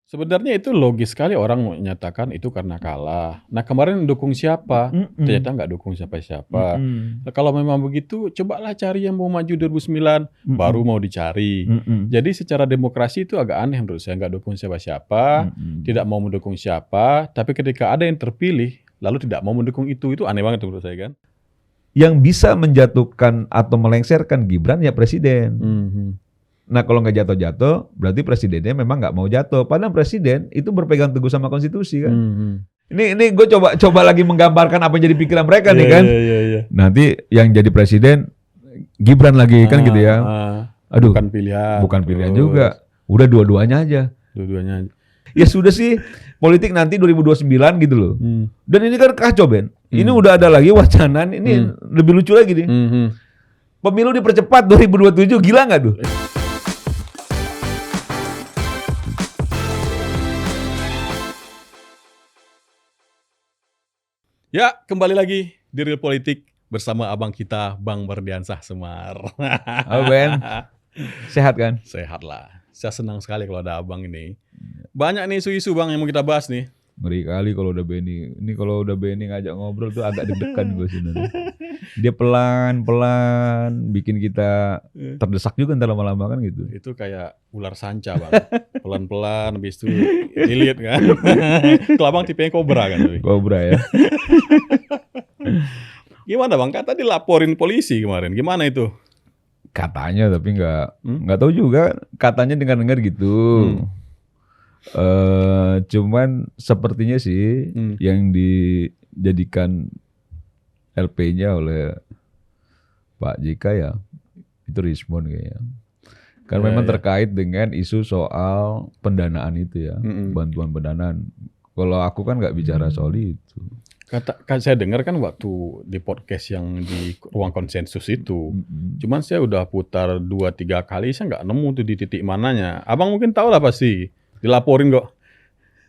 Sebenarnya itu logis sekali orang menyatakan itu karena kalah. Nah, kemarin dukung siapa? Mhm. Ternyata nggak dukung siapa-siapa. Mhm. Nah, kalau memang begitu, cobalah cari yang mau maju 2009, baru Mhm. mau dicari. Mhm. Jadi secara demokrasi itu agak aneh menurut saya, nggak dukung siapa-siapa, Mhm. tidak mau mendukung siapa, tapi ketika ada yang terpilih, lalu tidak mau mendukung itu aneh banget menurut saya kan. Yang bisa menjatuhkan atau melengsarkan Gibran ya presiden. Mhm. Nah kalau nggak jatuh-jatuh, berarti presidennya memang nggak mau jatuh. Padahal presiden itu berpegang teguh sama konstitusi kan. Mhm. Ini gue coba lagi menggambarkan apa yang jadi pikiran mereka nih Iya, kan. iya, iya, iya. Nanti yang jadi presiden Gibran lagi kan gitu ya. Aduh, Bukan pilihan. bukan pilihan Terus, juga. Udah dua-duanya aja. dua-duanya. Ya sudah sih, politik nanti 2029 gitu loh. Dan ini kan kacau Ben. Ini udah ada lagi wacana, ini lebih lucu lagi nih. Pemilu dipercepat 2027, gila nggak tuh? Ya, kembali lagi di Real Politik bersama abang kita, Bang Mardiansah Semar. Halo Ben, sehat kan? Sehat lah. Saya senang sekali kalau ada abang ini. Banyak nih isu-isu bang yang mau kita bahas nih. Ngeri kali kalau udah Benny. Ini kalau udah Benny ngajak ngobrol tuh agak deg-degan gue sebenarnya. Dia pelan-pelan bikin kita terdesak juga ntar lama-lama kan gitu. Itu kayak ular sanca bang. Pelan-pelan, habis itu lilit kan. Kalau abang tipenya kobra kan. Kobra ya. Gimana bang? Kata dilaporin polisi kemarin. Gimana itu? Katanya tapi nggak tahu juga. Katanya dengar-dengar gitu. Cuman sepertinya sih yang dijadikan LP-nya oleh Pak JK ya itu Rismon kayaknya. Karena memang terkait dengan isu soal pendanaan itu ya, bantuan pendanaan. Kalau aku kan nggak bicara soal itu. Kan saya dengar kan waktu di podcast yang di ruang konsensus itu, cuman saya udah putar 2-3 kali, saya nggak nemu tuh di titik mananya. Abang mungkin tahu lah pasti, dilaporin kok.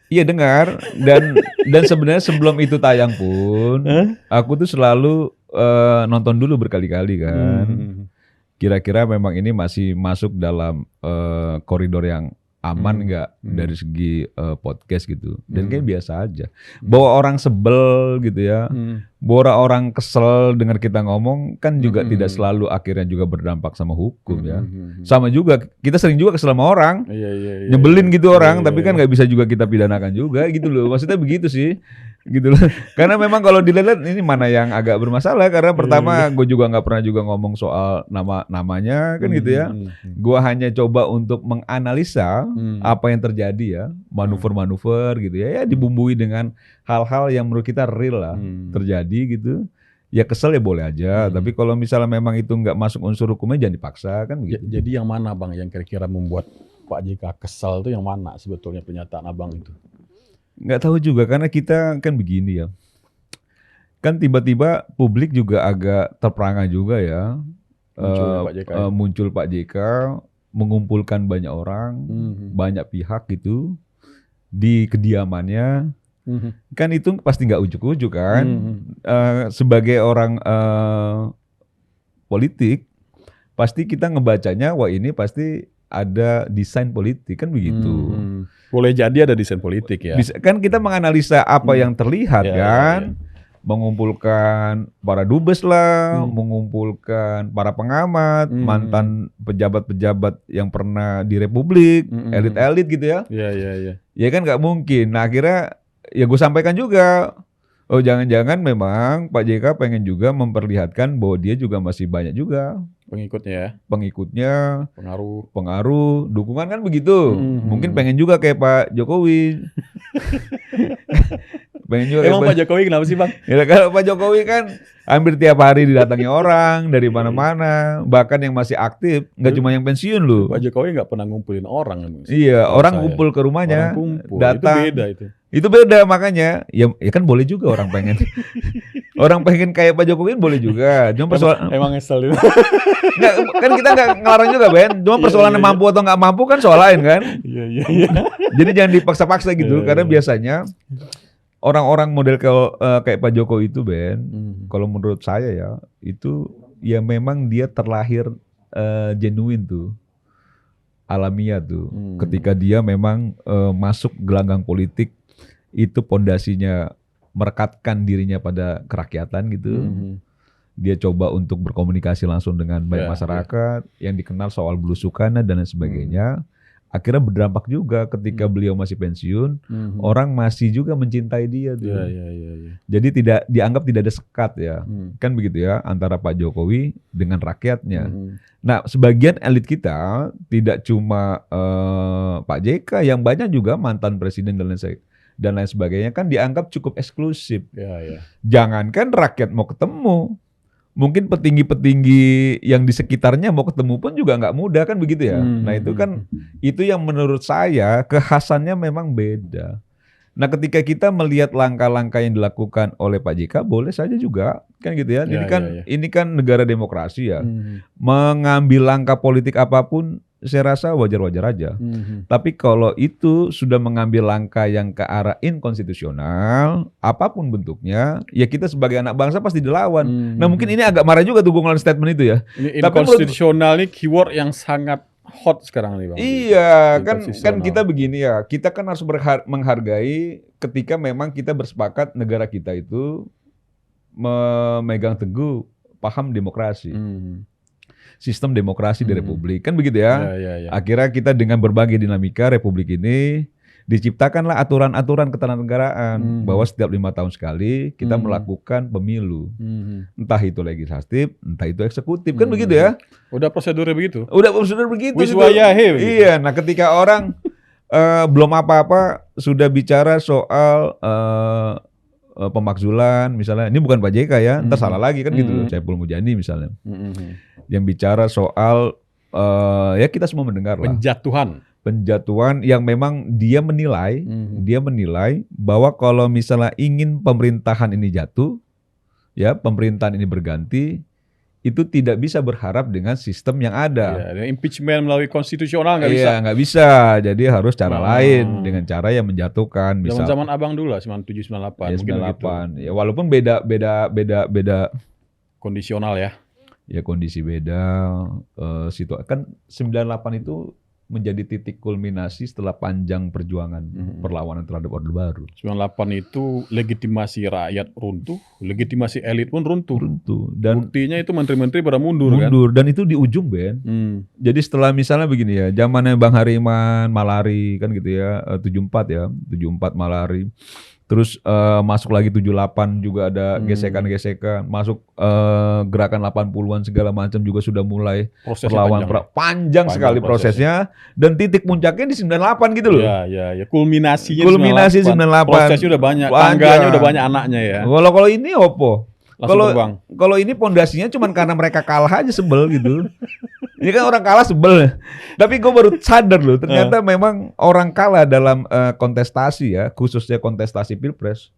Iya dengar, dan sebenarnya sebelum itu tayang pun, aku tuh selalu nonton dulu berkali-kali kan. Kira-kira memang ini masih masuk dalam koridor yang aman nggak dari segi podcast gitu. Dan kayak biasa aja. Bahwa orang sebel gitu ya, bahwa orang kesel dengar kita ngomong kan juga tidak selalu akhirnya juga berdampak sama hukum ya. Sama juga, kita sering juga kesel sama orang, nyebelin gitu orang, tapi kan nggak bisa juga kita pidanakan juga gitu loh. Maksudnya begitu sih. Gitu loh. Karena memang kalau dilihat ini mana yang agak bermasalah karena pertama gue juga nggak pernah juga ngomong soal namanya kan gitu ya. Gue hanya coba untuk menganalisa apa yang terjadi ya, manuver-manuver gitu ya, dibumbui dengan hal-hal yang menurut kita real lah terjadi gitu. Ya kesel ya boleh aja, tapi kalau misalnya memang itu nggak masuk unsur hukumnya jangan dipaksa kan begitu. Jadi yang mana bang yang kira-kira membuat Pak JK kesal itu yang mana sebetulnya pernyataan abang itu? Nggak tahu juga karena kita kan begini ya. Kan tiba-tiba publik juga agak terperangah juga ya. Muncul Pak JK mengumpulkan banyak orang, banyak pihak gitu di kediamannya. Kan itu pasti nggak ujuk-ujuk kan. Sebagai orang politik pasti kita ngebacanya wah ini pasti ada desain politik kan begitu. Boleh jadi ada desain politik ya. Bisa, kan kita menganalisa apa yang terlihat kan. Mengumpulkan para dubes lah, mengumpulkan para pengamat, mantan pejabat-pejabat yang pernah di Republik, elit-elit gitu ya. Iya. Ya kan nggak mungkin. Nah akhirnya ya gue sampaikan juga. Oh jangan-jangan memang Pak JK pengen juga memperlihatkan bahwa dia juga masih banyak juga pengikutnya, pengaruh, dukungan kan begitu. Mungkin pengen juga kayak Pak Jokowi. Emang Pak Jokowi kenapa sih bang? Ya kalau Pak Jokowi kan hampir tiap hari didatangi orang dari mana-mana, bahkan yang masih aktif, nggak cuma yang pensiun loh. Pak Jokowi nggak pernah ngumpulin orang. Iya, orang ngumpul ke rumahnya, datang. Itu beda itu. Itu beda makanya. Ya kan boleh juga orang pengen. Orang pengen kayak Pak Jokowi boleh juga. Cuma persoalan emang ngesel itu. Nggak, kan kita nggak ngelarang juga Ben. Cuma persoalan mampu atau nggak mampu kan soal lain kan. Iya. Jadi jangan dipaksa-paksa gitu. Karena biasanya orang-orang model kayak Pak Jokowi itu Ben, kalau menurut saya ya itu ya memang dia terlahir genuine tuh. alamiah tuh. Ketika dia memang masuk gelanggang politik, itu pondasinya merekatkan dirinya pada kerakyatan gitu. Dia coba untuk berkomunikasi langsung dengan banyak masyarakat, yang dikenal soal belusukan dan lain sebagainya. Akhirnya berdampak juga ketika beliau masih pensiun, orang masih juga mencintai dia tuh. Jadi dianggap tidak ada sekat ya, kan begitu ya, antara Pak Jokowi dengan rakyatnya. Nah, sebagian elit kita tidak cuma Pak JK, yang banyak juga mantan presiden dan lain sebagainya kan dianggap cukup eksklusif. Jangankan rakyat mau ketemu, mungkin petinggi-petinggi yang di sekitarnya mau ketemu pun juga nggak mudah kan begitu ya. Nah itu kan, itu yang menurut saya kekhasannya memang beda. Nah ketika kita melihat langkah-langkah yang dilakukan oleh Pak JK, boleh saja juga kan gitu ya. Ini kan negara demokrasi ya. Mengambil langkah politik apapun saya rasa wajar-wajar aja. Tapi kalau itu sudah mengambil langkah yang ke arah inkonstitusional, apapun bentuknya, ya kita sebagai anak bangsa pasti dilawan. Nah mungkin ini agak marah juga tuh gue ngelakuin statement itu ya. Ini inkonstitusional ini keyword yang sangat hot sekarang nih Bang. Iya, kan kita begini ya, kita kan harus menghargai ketika memang kita bersepakat negara kita itu memegang teguh paham demokrasi. Sistem demokrasi di Republik, kan begitu ya. Akhirnya kita dengan berbagai dinamika Republik ini diciptakanlah aturan-aturan ketatanegaraan bahwa setiap 5 tahun sekali kita melakukan pemilu, entah itu legislatif, entah itu eksekutif, kan begitu ya. Udah prosedurnya begitu. Udah prosedur begitu. Wiswayahe. Iya, nah ketika orang belum apa-apa sudah bicara soal pemakzulan misalnya, ini bukan Pak JK ya, ntar salah lagi kan gitu loh, Saiful Mujani misalnya, yang bicara soal ya kita semua mendengar lah, penjatuhan yang memang dia menilai bahwa kalau misalnya ingin pemerintahan ini jatuh, ya pemerintahan ini berganti, itu tidak bisa berharap dengan sistem yang ada. Impeachment melalui konstitusional nggak bisa. Iya, nggak bisa. Jadi harus cara lain, dengan cara yang menjatuhkan. Zaman abang dulu lah, 97, 98. Ya, 98. Ya, walaupun beda. Kondisional ya. Ya kondisi beda. Kan 98 itu menjadi titik kulminasi setelah panjang perjuangan perlawanan terhadap Orde Baru. 98 itu legitimasi rakyat runtuh, legitimasi elit pun runtuh. Dan buktinya itu menteri-menteri pada mundur kan. Dan itu di ujung Ben. Jadi setelah misalnya begini ya, zamannya Bang Hariman, Malari kan gitu ya, 74 ya, 74 Malari. Terus masuk lagi 78 juga ada gesekan-gesekan, masuk gerakan 80-an segala macam juga sudah mulai perlawanan panjang sekali prosesnya, dan titik puncaknya di 98 gitu loh. Ya, kulminasi 98. Prosesnya udah banyak, tangganya udah banyak anaknya ya. Kalau ini opo? Kalau ini pondasinya cuma karena mereka kalah aja sebel gitu. Ini kan orang kalah sebel. Tapi gue baru sadar loh, ternyata memang orang kalah dalam kontestasi ya, khususnya kontestasi Pilpres,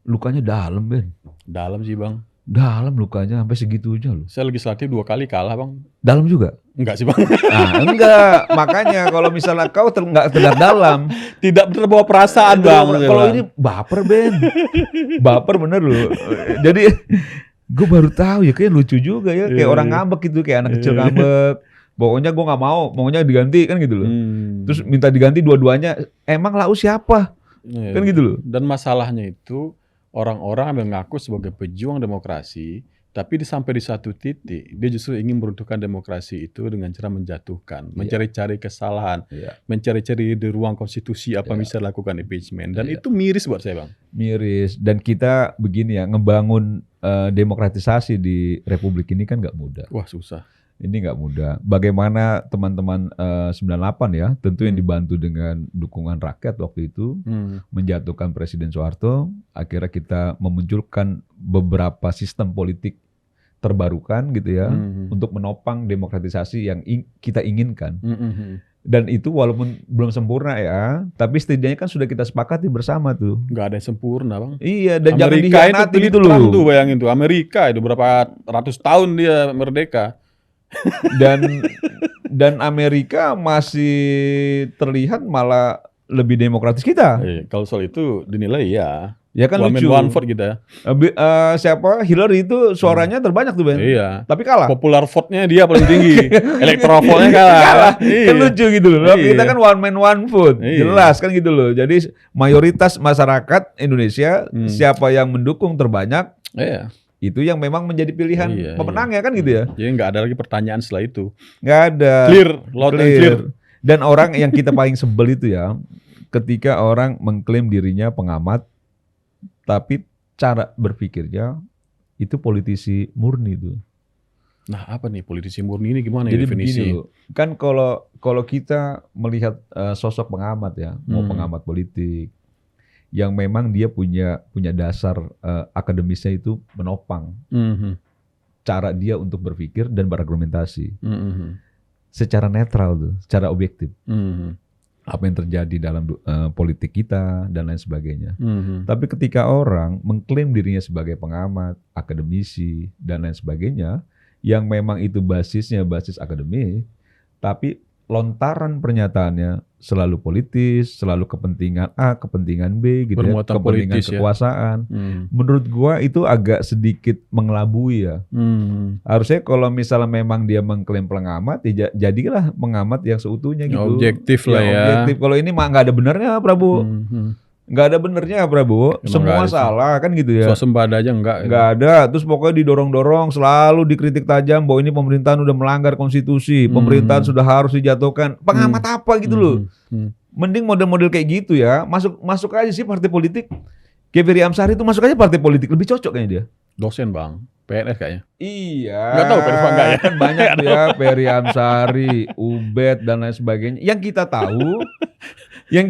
lukanya dalam Ben. Dalam sih Bang. Dalam lukanya sampai segitunya loh. Saya legislatif 2 kali kalah Bang. Dalam juga? Enggak sih Bang. Nah, enggak. Makanya kalau misalnya kau enggak terlihat dalam, tidak terbawa perasaan Bang. Kalau ini baper Ben. Baper bener loh. Jadi gue baru tahu ya, kayak lucu juga ya, kayak orang ngambek gitu, kayak anak kecil ngambek. Pokoknya gue nggak mau, maunya diganti kan gitu loh. Terus minta diganti dua-duanya. Emang lau siapa? Kan gitu loh. Dan masalahnya itu orang-orang yang mengaku sebagai pejuang demokrasi, tapi sampai di satu titik dia justru ingin meruntuhkan demokrasi itu dengan cara menjatuhkan, mencari-cari kesalahan, mencari-cari di ruang konstitusi apa bisa dilakukan impeachment. Dan itu miris buat saya Bang. Miris. Dan kita begini ya, ngebangun demokratisasi di Republik ini kan nggak mudah. Wah susah. Ini nggak mudah. Bagaimana teman-teman 98 ya, tentu yang dibantu dengan dukungan rakyat waktu itu, menjatuhkan Presiden Soeharto, akhirnya kita memunculkan beberapa sistem politik terbarukan gitu ya, untuk menopang demokratisasi yang kita inginkan. Dan itu walaupun belum sempurna ya, tapi setidaknya kan sudah kita sepakati bersama tuh. Nggak ada yang sempurna Bang. Iya, dan jangan dikhianati gitu loh. Tuh bayangin tuh, Amerika itu berapa ratus tahun dia merdeka. Dan Amerika masih terlihat malah lebih demokratis kita. Kalau soal itu dinilai ya. Ya kan one lucu. man one vote kita. Siapa Hillary itu suaranya terbanyak tuh Ben. Iya. Tapi kalah. Popular vote-nya dia paling tinggi. Electoral vote-nya kalah. Kan lucu gitu loh. Tapi Iya. kita kan one man one vote. Iya. Jelas kan gitu loh. Jadi mayoritas masyarakat Indonesia siapa yang mendukung terbanyak Iya. itu yang memang menjadi pilihan pemenangnya kan gitu ya. Jadi nggak ada lagi pertanyaan setelah itu. Nggak ada. Clear, loud and clear. Dan orang yang kita paling sebel itu ya, ketika orang mengklaim dirinya pengamat, tapi cara berpikirnya itu politisi murni itu. Nah, apa nih politisi murni ini gimana Jadi ya definisi? begini loh, kan kalau kita melihat sosok pengamat ya, mau pengamat politik yang memang dia punya dasar akademisnya itu menopang cara dia untuk berpikir dan berargumentasi secara netral tuh, secara objektif. Apa yang terjadi dalam politik kita dan lain sebagainya. Tapi ketika orang mengklaim dirinya sebagai pengamat, akademisi dan lain sebagainya, yang memang itu basisnya basis akademik, tapi lontaran pernyataannya selalu politis, selalu kepentingan A, kepentingan B, gitu ya, Bermuatan kepentingan politis, kekuasaan. Menurut gua itu agak sedikit mengelabui ya. Harusnya kalau misalnya memang dia mengklaim pengamat, ya jadilah pengamat yang seutuhnya gitu. Objektif lah ya. Objektif. Kalau ini mah nggak ada benernya Prabowo. Nggak ada benernya Prabowo. Semua salah kan gitu ya. Swasembada aja enggak. Nggak ada. Terus pokoknya didorong-dorong, selalu dikritik tajam bahwa ini pemerintahan udah melanggar konstitusi, pemerintahan sudah harus dijatuhkan. Pengamat apa gitu loh. Mending model-model kayak gitu ya. Masuk aja sih partai politik. Kayak Ferry Amsari itu masuk aja partai politik, lebih cocok kayaknya dia. Dosen Bang, PNS kayaknya. Iya. Nggak tahu Ferry enggak ya. Kan banyak tuh ya, Ferry Amsari, Ubed dan lain sebagainya. Yang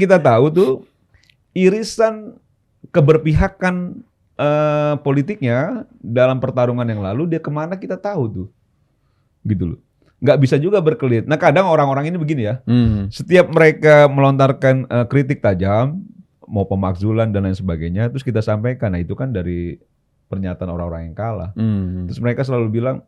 kita tahu tuh irisan keberpihakan politiknya dalam pertarungan yang lalu dia kemana kita tahu tuh, gitu loh. Nggak bisa juga berkelit. Nah kadang orang-orang ini begini ya, setiap mereka melontarkan kritik tajam, mau pemakzulan dan lain sebagainya, terus kita sampaikan, nah itu kan dari pernyataan orang-orang yang kalah. Terus mereka selalu bilang,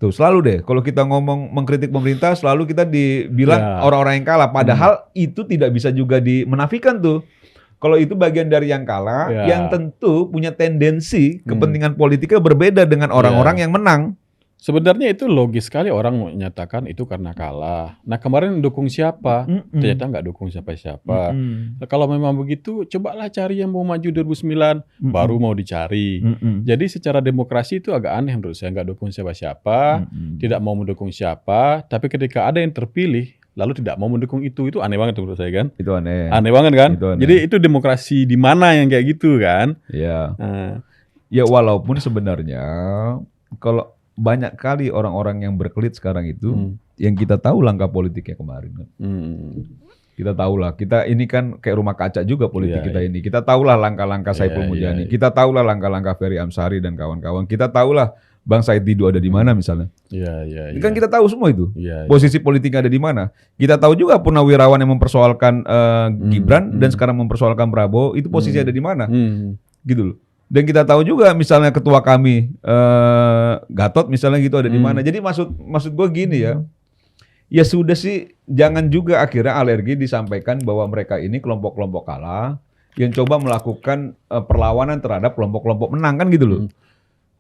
tuh selalu deh, kalau kita ngomong mengkritik pemerintah, selalu kita dibilang orang-orang yang kalah. Padahal itu tidak bisa juga menafikan tuh. Kalau itu bagian dari yang kalah, yang tentu punya tendensi kepentingan politiknya berbeda dengan orang-orang yang menang. Sebenarnya itu logis sekali orang menyatakan itu karena kalah. Nah kemarin dukung siapa? Ternyata nggak dukung siapa-siapa. Nah, kalau memang begitu, cobalah cari yang mau maju 2009, baru mau dicari. Jadi secara demokrasi itu agak aneh menurut saya, nggak dukung siapa-siapa, tidak mau mendukung siapa, tapi ketika ada yang terpilih, lalu tidak mau mendukung itu aneh banget menurut saya kan? Itu aneh. Aneh banget kan? Itu aneh. Jadi itu demokrasi di mana yang kayak gitu kan? Ya. Ya walaupun sebenarnya kalau banyak kali orang-orang yang berkelit sekarang itu, yang kita tahu langkah politiknya kemarin kan. Kita tahulah, kita ini kan kayak rumah kaca juga politik kita ini. Kita tahulah langkah-langkah Saiful Mujani. Kita tahulah langkah-langkah Ferry Amsari dan kawan-kawan. Kita tahulah Bang Said Didu ada di mana misalnya. Ini kan kita tahu semua itu. Posisi politiknya ada di mana. Kita tahu juga Purnawirawan yang mempersoalkan Gibran dan sekarang mempersoalkan Prabowo, itu posisi ada di mana. Gitu loh. Dan kita tahu juga misalnya ketua kami Gatot misalnya gitu ada di mana. Jadi maksud gue gini ya. Ya sudah sih, jangan juga akhirnya alergi disampaikan bahwa mereka ini kelompok-kelompok kalah yang coba melakukan perlawanan terhadap kelompok-kelompok menang kan gitu loh.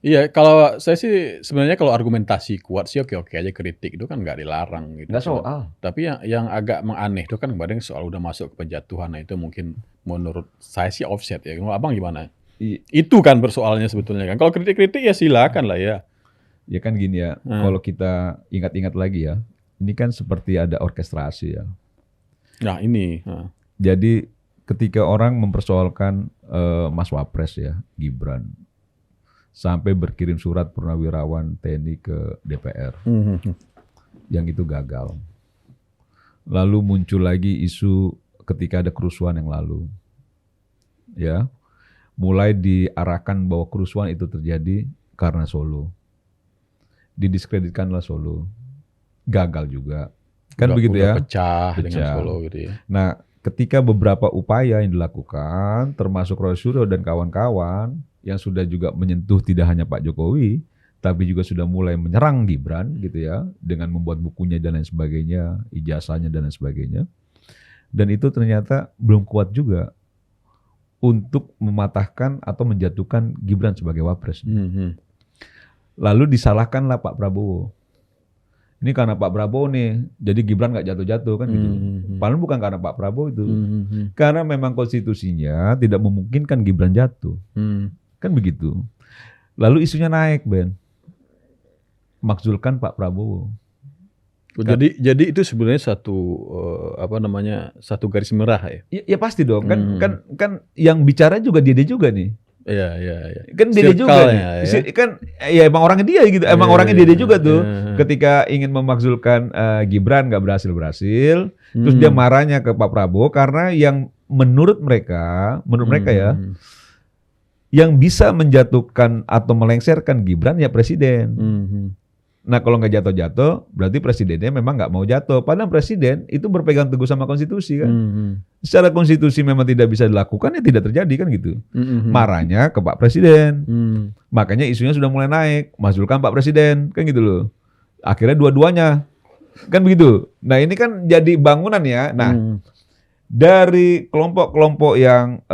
Iya, kalau saya sih sebenarnya kalau argumentasi kuat sih oke-oke aja, kritik itu kan nggak dilarang gitu. Nggak soal. Tapi yang agak menganeh itu kan kemarin soal udah masuk ke penjatuhan, nah itu mungkin menurut saya sih offset ya. Menurut Abang gimana? Itu kan persoalannya sebetulnya kan. Kalau kritik-kritik ya silakan lah ya. Ya kan gini ya, kalau kita ingat-ingat lagi ya, ini kan seperti ada orkestrasi ya. Nah ini. Jadi ketika orang mempersoalkan Mas Wapres ya, Gibran, sampai berkirim surat Purnawirawan TNI ke DPR, yang itu gagal. Lalu muncul lagi isu ketika ada kerusuhan yang lalu, ya, mulai diarahkan bahwa kerusuhan itu terjadi karena Solo, didiskreditkanlah Solo, gagal juga, kan begitu ya, pecah dengan Solo gitu ya. Nah, ketika beberapa upaya yang dilakukan, termasuk Roy Suryo dan kawan-kawan, yang sudah juga menyentuh tidak hanya Pak Jokowi, tapi juga sudah mulai menyerang Gibran gitu ya, dengan membuat bukunya dan lain sebagainya, ijazahnya dan lain sebagainya. Dan itu ternyata belum kuat juga untuk mematahkan atau menjatuhkan Gibran sebagai wapres. Lalu disalahkanlah Pak Prabowo. Ini karena Pak Prabowo nih, jadi Gibran nggak jatuh-jatuh kan gitu. Padahal bukan karena Pak Prabowo itu, karena memang konstitusinya tidak memungkinkan Gibran jatuh, kan begitu. Lalu isunya naik, Ben, makzulkan Pak Prabowo. Jadi itu sebenarnya satu garis merah ya. Ya pasti dong, kan yang bicara juga dia juga nih. Iya. Kan dia juga nih. Ya. Kan ya emang orangnya dia gitu. Emang orangnya dia juga tuh. Ketika ingin memakzulkan Gibran nggak berhasil. Terus dia marahnya ke Pak Prabowo karena yang menurut mereka ya, yang bisa menjatuhkan atau melengsarkan Gibran ya presiden. Nah kalau nggak jatuh-jatuh, berarti presidennya memang nggak mau jatuh. Padahal presiden itu berpegang teguh sama konstitusi kan. Secara konstitusi memang tidak bisa dilakukan, ya tidak terjadi kan gitu. Marahnya ke Pak Presiden. Makanya isunya sudah mulai naik, makzulkan Pak Presiden, kan gitu loh. Akhirnya dua-duanya, kan begitu. Nah ini kan jadi bangunan ya. Nah dari kelompok-kelompok yang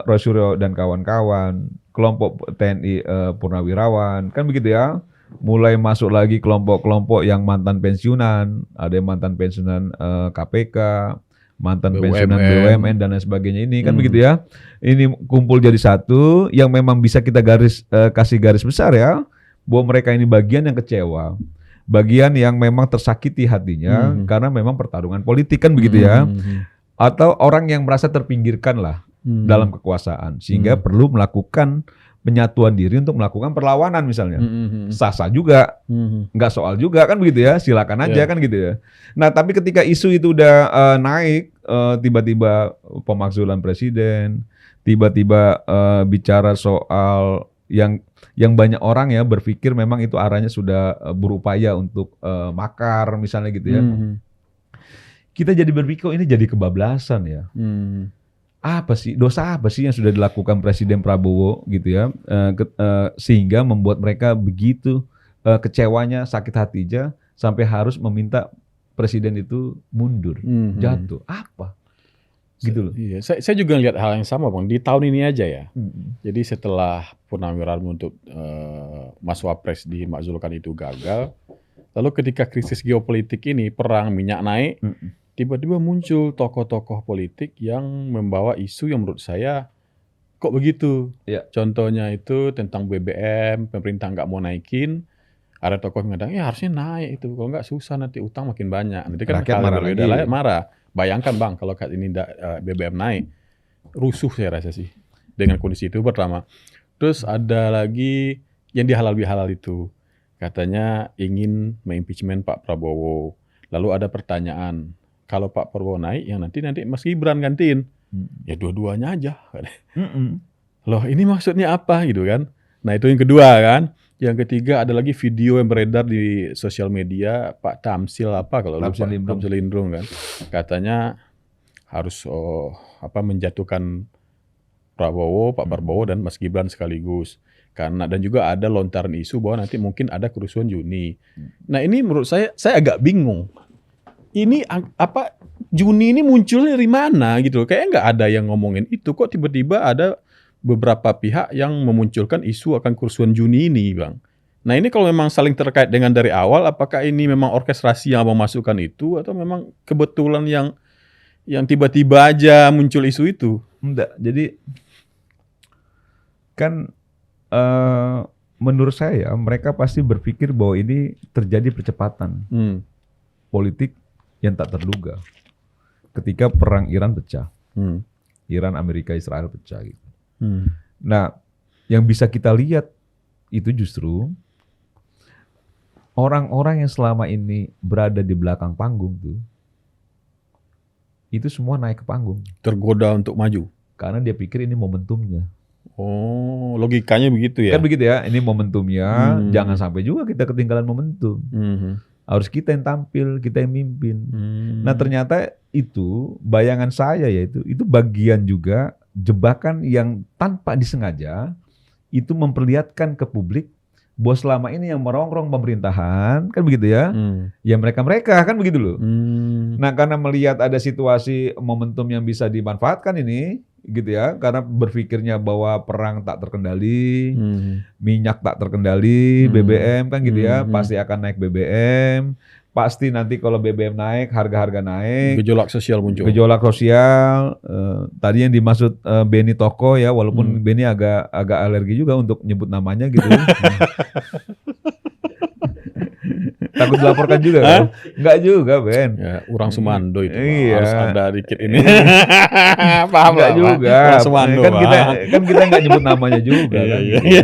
Rosuryo dan kawan-kawan, kelompok TNI Purnawirawan, kan begitu ya. Mulai masuk lagi kelompok-kelompok yang mantan pensiunan, ada yang mantan pensiunan KPK, mantan pensiunan BUMN dan lain sebagainya ini kan begitu ya. Ini kumpul jadi satu yang memang bisa kita kasih garis besar ya, bahwa mereka ini bagian yang kecewa, bagian yang memang tersakiti hatinya karena memang pertarungan politik kan begitu ya, atau orang yang merasa terpinggirkan lah dalam kekuasaan sehingga perlu melakukan penyatuan diri untuk melakukan perlawanan misalnya. Sah-sah juga, nggak soal juga kan begitu ya, silakan aja kan gitu ya. Nah tapi ketika isu itu udah naik, tiba-tiba pemakzulan presiden, tiba-tiba bicara soal yang banyak orang ya berpikir memang itu arahnya sudah berupaya untuk makar misalnya gitu ya. Kita jadi berpikir ini jadi kebablasan ya. Dosa apa sih yang sudah dilakukan Presiden Prabowo gitu ya, sehingga membuat mereka begitu kecewanya, sakit hatinya sampai harus meminta Presiden itu mundur, jatuh. Apa? Gitu loh. Iya, saya juga lihat hal yang sama Bang, di tahun ini aja ya. Jadi setelah Purnawirawan untuk Mas Wapres dimakzulkan itu gagal, lalu ketika krisis geopolitik ini, perang minyak naik, tiba-tiba muncul tokoh-tokoh politik yang membawa isu yang menurut saya kok begitu. Contohnya itu tentang BBM, pemerintah nggak mau naikin. Ada tokoh yang mengatakan, ya harusnya naik itu. Kalau nggak susah nanti utang makin banyak. Nanti kan rakyat marah lagi. Rakyat marah. Bayangkan Bang, kalau saat ini BBM naik, rusuh saya rasa sih. Dengan kondisi itu pertama. Terus ada lagi yang dihalal-bihalal itu. Katanya ingin mengimpeachment Pak Prabowo. Lalu ada pertanyaan, kalau Pak Prabowo naik, yang nanti Mas Gibran gantiin. Ya dua-duanya aja. Loh ini maksudnya apa gitu kan. Nah itu yang kedua kan. Yang ketiga ada lagi video yang beredar di sosial media, Pak Tamsil kalau lupa, Tamsil Lindrung kan. Katanya harus menjatuhkan Pak Prabowo dan Mas Gibran sekaligus. Dan juga ada lontaran isu bahwa nanti mungkin ada kerusuhan Juni. Nah ini menurut saya agak bingung. Ini Juni ini muncul dari mana gitu. Kayaknya nggak ada yang ngomongin itu. Kok tiba-tiba ada beberapa pihak yang memunculkan isu akan kerusuhan Juni ini, Bang. Nah ini kalau memang saling terkait dengan dari awal, apakah ini memang orkestrasi yang memasukkan itu atau memang kebetulan yang tiba-tiba aja muncul isu itu? Enggak. Jadi kan menurut saya mereka pasti berpikir bahwa ini terjadi percepatan politik yang tak terduga ketika perang Iran pecah. Iran, Amerika, Israel pecah gitu. Nah, yang bisa kita lihat itu justru orang-orang yang selama ini berada di belakang panggung tuh, itu semua naik ke panggung. Tergoda untuk maju. Karena dia pikir ini momentumnya. Oh, logikanya begitu ya? Kan begitu ya, ini momentumnya, jangan sampai juga kita ketinggalan momentum. Harus kita yang tampil, kita yang mimpin. Nah ternyata itu, bayangan saya yaitu, itu bagian juga jebakan yang tanpa disengaja, itu memperlihatkan ke publik bahwa selama ini yang merongrong pemerintahan, kan begitu ya, ya mereka-mereka kan begitu loh. Nah karena melihat ada situasi momentum yang bisa dimanfaatkan ini, gitu ya, karena berpikirnya bahwa perang tak terkendali, minyak tak terkendali, BBM kan gitu ya, pasti akan naik BBM, pasti nanti kalau BBM naik, harga-harga naik, Gejolak sosial muncul. gejolak sosial. Tadi yang dimaksud Benny Toko ya, walaupun Benny agak alergi juga untuk nyebut namanya gitu. Takut dilaporkan juga kan? Enggak juga, Ben. Ya, orang Sumando itu Bang. Iya. Harus ada dikit ini. Paham Enggak lah, juga. Bang. Orang Sumando, kan Bang. kita enggak nyebut namanya juga Iya, kan. iya, gitu. iya.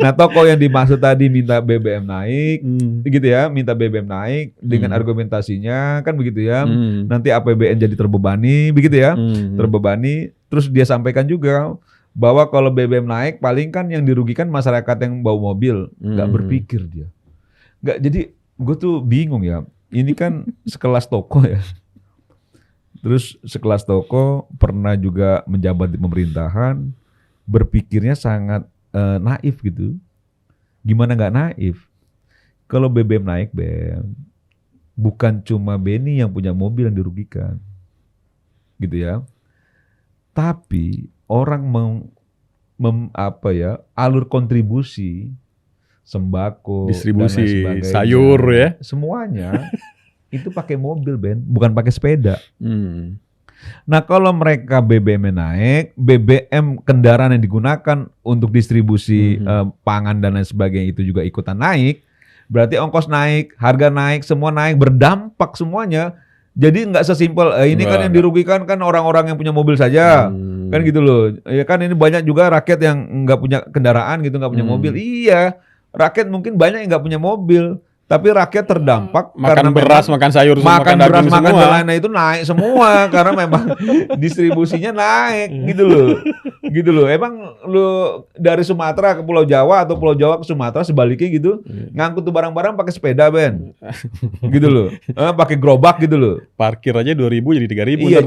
Nah, tokoh yang dimaksud tadi minta BBM naik, gitu ya, minta BBM naik dengan argumentasinya kan begitu ya. Nanti APBN jadi terbebani, begitu ya. Terbebani, terus dia sampaikan juga bahwa kalau BBM naik paling kan yang dirugikan masyarakat yang bawa mobil, nggak berpikir dia. Nggak, jadi gue tuh bingung ya. Ini kan sekelas tokoh ya. Terus sekelas tokoh pernah juga menjabat di pemerintahan, berpikirnya sangat naif gitu. Gimana nggak naif? Kalau BBM naik, Ben, bukan cuma Benny yang punya mobil yang dirugikan, gitu ya. Tapi orang alur kontribusi sembako, distribusi dan lain sebagainya, sayur ya, semuanya itu pakai mobil, Ben, bukan pakai sepeda. Nah, kalau mereka BBM naik, BBM kendaraan yang digunakan untuk distribusi pangan dan lain sebagainya itu juga ikutan naik, berarti ongkos naik, harga naik, semua naik, berdampak semuanya. Jadi nggak sesimpel ini kan yang dirugikan kan orang-orang yang punya mobil saja, kan gitu loh. Ya kan ini banyak juga rakyat yang nggak punya kendaraan gitu, nggak punya mobil. Iya, rakyat mungkin banyak yang nggak punya mobil. Tapi rakyat terdampak makan beras, makan sayur, makan beras, makan lainnya itu naik semua karena memang distribusinya naik gitu loh. Emang lu dari Sumatera ke Pulau Jawa atau Pulau Jawa ke Sumatera sebaliknya gitu, ngangkut tuh barang-barang pakai sepeda, Ben, gitu loh, pakai gerobak gitu loh. Parkir aja 2.000 jadi 3.000. Iya,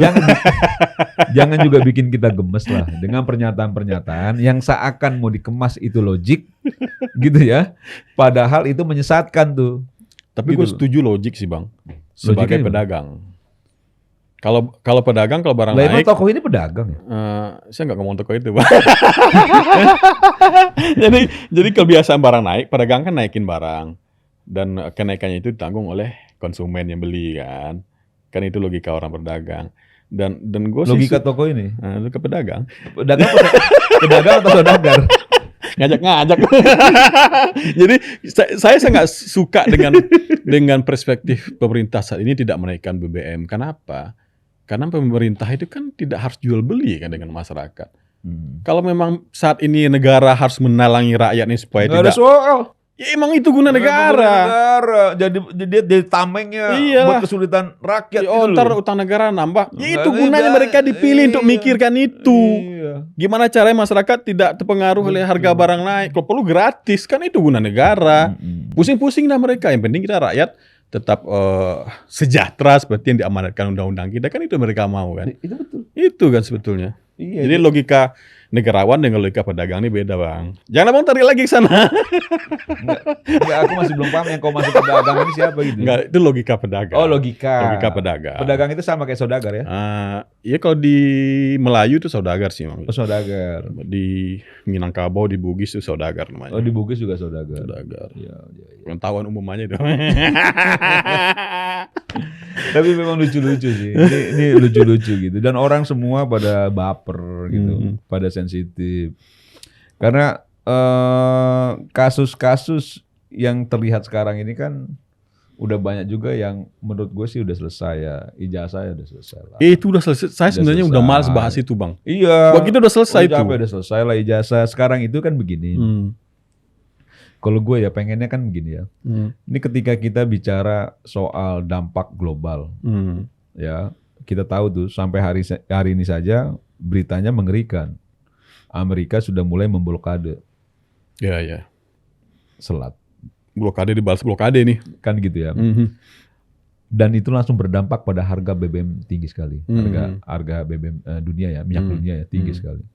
jangan juga bikin kita gemes lah dengan pernyataan-pernyataan yang seakan mau dikemas itu logik, gitu ya. Padahal itu menyesatkan tuh. Tapi gitu gue setuju logik sih Bang, sebagai pedagang. Kalau pedagang kalau barang naik. Tokoh ini pedagang ya? Saya nggak ngomong tokoh itu Bang. jadi kebiasaan barang naik, pedagang kan naikin barang dan kenaikannya itu ditanggung oleh konsumen yang beli kan. Kan itu logika orang pedagang. Dan gue logika toko ini. Logika pedagang. Pedagang atau saudagar? Ngajak. Jadi saya sangat suka dengan perspektif pemerintah saat ini tidak menaikkan BBM. Kenapa? Karena pemerintah itu kan tidak harus jual beli kan dengan masyarakat. Kalau memang saat ini negara harus menalangi rakyatnya supaya tidak ada soal. Ya emang itu guna negara. Jadi tamengnya buat kesulitan rakyat. Ntar utang negara nambah. Ya itu gunanya mereka dipilih untuk mikirkan itu. Gimana caranya masyarakat tidak terpengaruh oleh harga barang naik. Kalau perlu gratis kan itu guna negara. Pusing-pusing dah mereka. Yang penting kita rakyat tetap sejahtera seperti yang diamanatkan undang-undang kita. Kan itu mereka mau kan. Itu betul. Itu kan sebetulnya. Iya, jadi logika negarawan dengan logika pedagang ini beda Bang. Jangan Abang tarik lagi ke sana. Enggak, aku masih belum paham yang kau masuk pedagang ini siapa gitu. Enggak, itu logika pedagang. Oh, logika. Logika pedagang. Pedagang itu sama kayak saudagar ya? Iya kalau di Melayu itu saudagar sih Bang. Oh, saudagar. Di Minangkabau, di Bugis itu saudagar namanya. Oh, di Bugis juga saudagar. Saudagar. Iya. Pengetahuan umum aja itu. Tapi memang lucu-lucu sih. Ini lucu-lucu gitu. Dan orang semua pada baper gitu, pada sensitif. Karena kasus-kasus yang terlihat sekarang ini kan udah banyak juga yang menurut gue sih udah selesai ya. Ijazah udah selesai lah. Itu udah selesai. Saya sebenarnya udah malas bahas itu Bang. Iya. Buat kita udah selesai itu. Udah selesai lah ijazah. Sekarang itu kan begini. Kalau gue ya pengennya kan begini ya. Ini ketika kita bicara soal dampak global, ya kita tahu tuh sampai hari ini saja beritanya mengerikan. Amerika sudah mulai memblokade. Ya. Selat. Blokade dibalas blokade nih. Kan gitu ya. Dan itu langsung berdampak pada harga BBM tinggi sekali. Harga BBM dunia ya, minyak dunia ya tinggi sekali.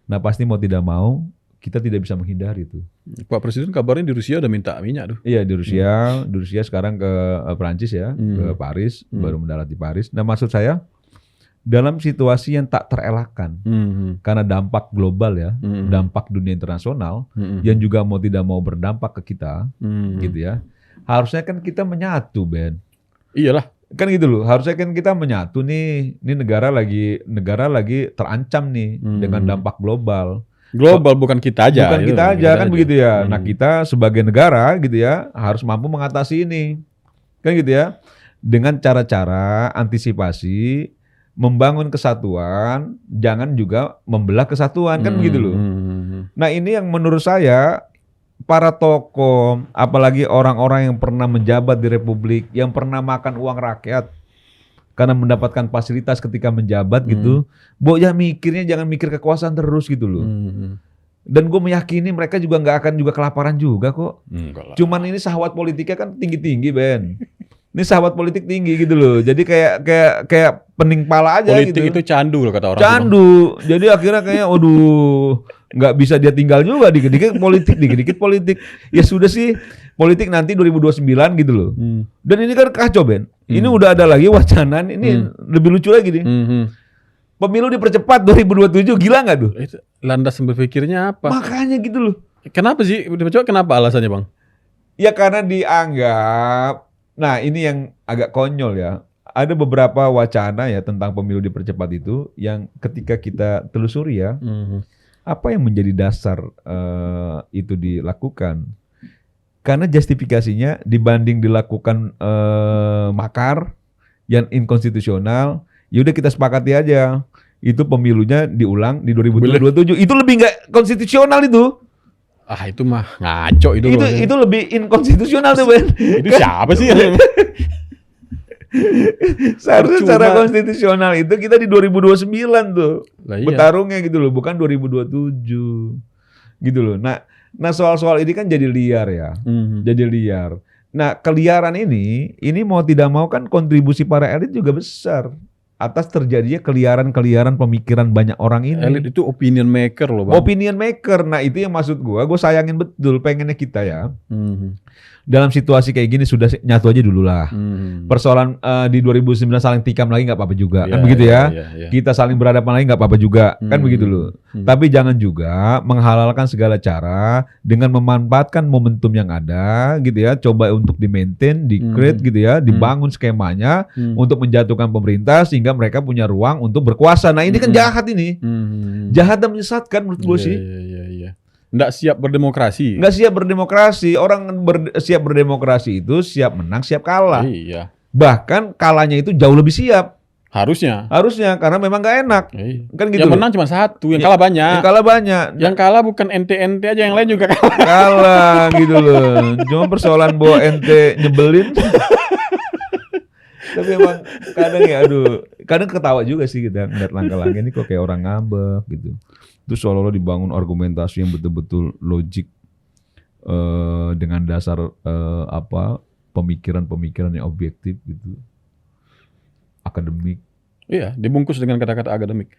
Nah pasti mau tidak mau kita tidak bisa menghindari itu. Pak Presiden kabarnya di Rusia udah minta minyak tuh. Iya di Rusia sekarang ke Perancis ya, ke Paris, baru mendarat di Paris. Nah maksud saya dalam situasi yang tak terelakkan karena dampak global ya, dampak dunia internasional yang juga mau tidak mau berdampak ke kita, gitu ya. Harusnya kan kita menyatu, Ben. Iyalah. Kan gitu loh, harusnya kan kita menyatu nih. Ini negara lagi terancam nih dengan dampak global. Global bukan kita aja. Bukan kita aja kan begitu ya. Nah, kita sebagai negara gitu ya harus mampu mengatasi ini. Kan gitu ya. Dengan cara-cara antisipasi, membangun kesatuan, jangan juga membelah kesatuan kan begitu loh. Nah, ini yang menurut saya para tokoh, apalagi orang-orang yang pernah menjabat di Republik, yang pernah makan uang rakyat karena mendapatkan fasilitas ketika menjabat gitu, ya mikirnya jangan mikir kekuasaan terus gitu loh. Dan gue meyakini mereka juga nggak akan juga kelaparan juga kok. Cuman ini syahwat politiknya kan tinggi-tinggi, Ben. Ini syahwat politik tinggi gitu loh. Jadi kayak pening pala aja politik gitu. Politik itu candu loh kata orang. Candu. Jadi akhirnya kayak nggak bisa dia tinggal juga, dikit-dikit politik. Ya sudah sih, politik nanti 2029 gitu loh. Dan ini kan kacau, Ben. Ini udah ada lagi wacana, ini lebih lucu lagi nih. Pemilu dipercepat 2027, gila nggak tuh? Landas berpikirnya apa? Makanya gitu loh. Kenapa sih dipercepat? Kenapa alasannya, Bang? Ya karena dianggap, nah ini yang agak konyol ya. Ada beberapa wacana ya tentang pemilu dipercepat itu yang ketika kita telusuri ya, apa yang menjadi dasar itu dilakukan? Karena justifikasinya dibanding dilakukan makar yang inkonstitusional, yaudah kita sepakati aja itu pemilunya diulang di 2027. Itu lebih nggak konstitusional itu. Ah itu mah ngaco itu. Itu lebih inkonstitusional tuh, Ben. Itu siapa sih? Seharusnya secara konstitusional itu kita di 2029 tuh. Iya. Bertarungnya gitu loh, bukan 2027. Gitu loh. Nah soal-soal ini kan jadi liar ya. Jadi liar. Nah, keliaran ini mau tidak mau kan kontribusi para elit juga besar atas terjadinya keliaran pemikiran banyak orang ini. Elit itu opinion maker loh, Bang. Opinion maker. Nah, itu yang maksud gue sayangin betul, pengennya kita ya. Dalam situasi kayak gini sudah nyatu aja dulu lah. Persoalan di 2009 saling tikam lagi nggak apa-apa juga, kan begitu ya. Kita saling berhadapan lagi nggak apa-apa juga, kan begitu loh. Tapi jangan juga menghalalkan segala cara dengan memanfaatkan momentum yang ada, gitu ya. Coba untuk di-maintain, di-create gitu ya, dibangun skemanya untuk menjatuhkan pemerintah sehingga mereka punya ruang untuk berkuasa. Nah ini kan jahat ini, jahat dan menyesatkan menurut gue sih. Nggak siap berdemokrasi. Nggak siap berdemokrasi. Orang siap berdemokrasi itu siap menang, siap kalah. Iya. Bahkan kalahnya itu jauh lebih siap. Harusnya karena memang nggak enak. Kan gitu. Yang menang cuma satu, yang kalah banyak. Yang kalah bukan ente-ente aja, yang lain juga kalah. Kalah gitu loh. Cuma persoalan bahwa ente nyebelin. Tapi emang kadang ya kadang ketawa juga sih kita ngeliat langkah-langkah ini kok kayak orang ngambek gitu. Terus seolah-olah dibangun argumentasi yang betul-betul logik dengan dasar pemikiran-pemikiran yang objektif gitu, akademik. Iya, dibungkus dengan kata-kata akademik.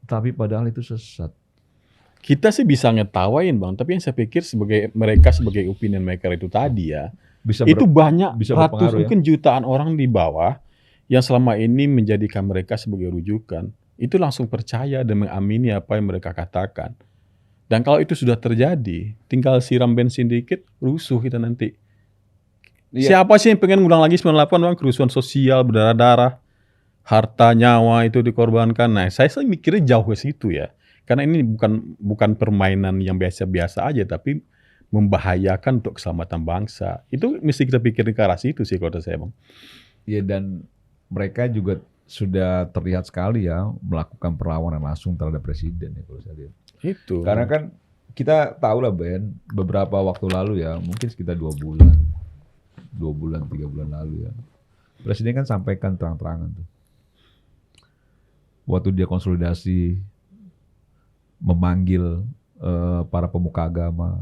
Tapi padahal itu sesat. Kita sih bisa ngetawain, Bang, tapi yang saya pikir mereka sebagai opinion maker itu tadi ya, itu banyak ratus mungkin jutaan orang di bawah yang selama ini menjadikan mereka sebagai rujukan. Itu langsung percaya dan mengamini apa yang mereka katakan. Dan kalau itu sudah terjadi, tinggal siram bensin dikit, rusuh kita nanti. Iya. Siapa sih yang pengen ngulang lagi 98, Bang? Kerusuhan sosial, berdarah-darah, harta, nyawa itu dikorbankan. Nah, saya mikirnya jauh ke situ ya. Karena ini bukan permainan yang biasa-biasa aja, tapi membahayakan untuk keselamatan bangsa. Itu mesti kita pikirin ke arah situ sih kalau saya, Bang. Iya, dan mereka juga sudah terlihat sekali ya melakukan perlawanan langsung terhadap presiden ya kalau saya lihat. Itu. Karena kan kita tahu lah, Ben, beberapa waktu lalu ya, mungkin sekitar 2 bulan, 3 bulan lalu ya. Presiden kan sampaikan terang-terangan tuh. Waktu dia konsolidasi memanggil para pemuka agama.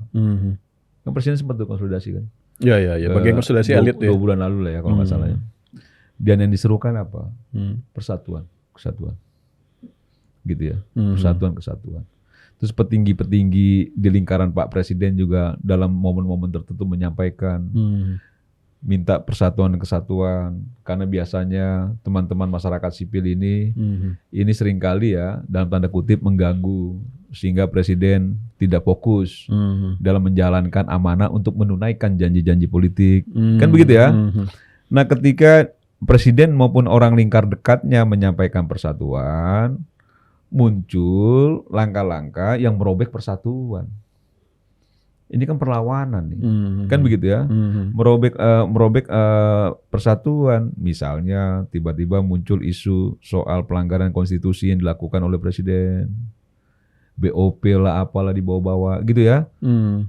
Kan presiden sempat tuh konsolidasi kan. Iya. Bagian konsolidasi elit 2 bulan lalu lah ya kalau nggak salah ya. Dan yang diserukan apa? Persatuan, kesatuan. Gitu ya. Persatuan, kesatuan. Terus petinggi-petinggi di lingkaran Pak Presiden juga dalam momen-momen tertentu menyampaikan minta persatuan dan kesatuan, karena biasanya teman-teman masyarakat sipil ini seringkali ya dalam tanda kutip mengganggu sehingga presiden tidak fokus dalam menjalankan amanah untuk menunaikan janji-janji politik, kan begitu ya. Nah, ketika presiden maupun orang lingkar dekatnya menyampaikan persatuan, muncul langkah-langkah yang merobek persatuan. Ini kan perlawanan nih, kan begitu ya, merobek persatuan. Misalnya tiba-tiba muncul isu soal pelanggaran konstitusi yang dilakukan oleh presiden, BOP lah, apalah dibawa-bawa, gitu ya,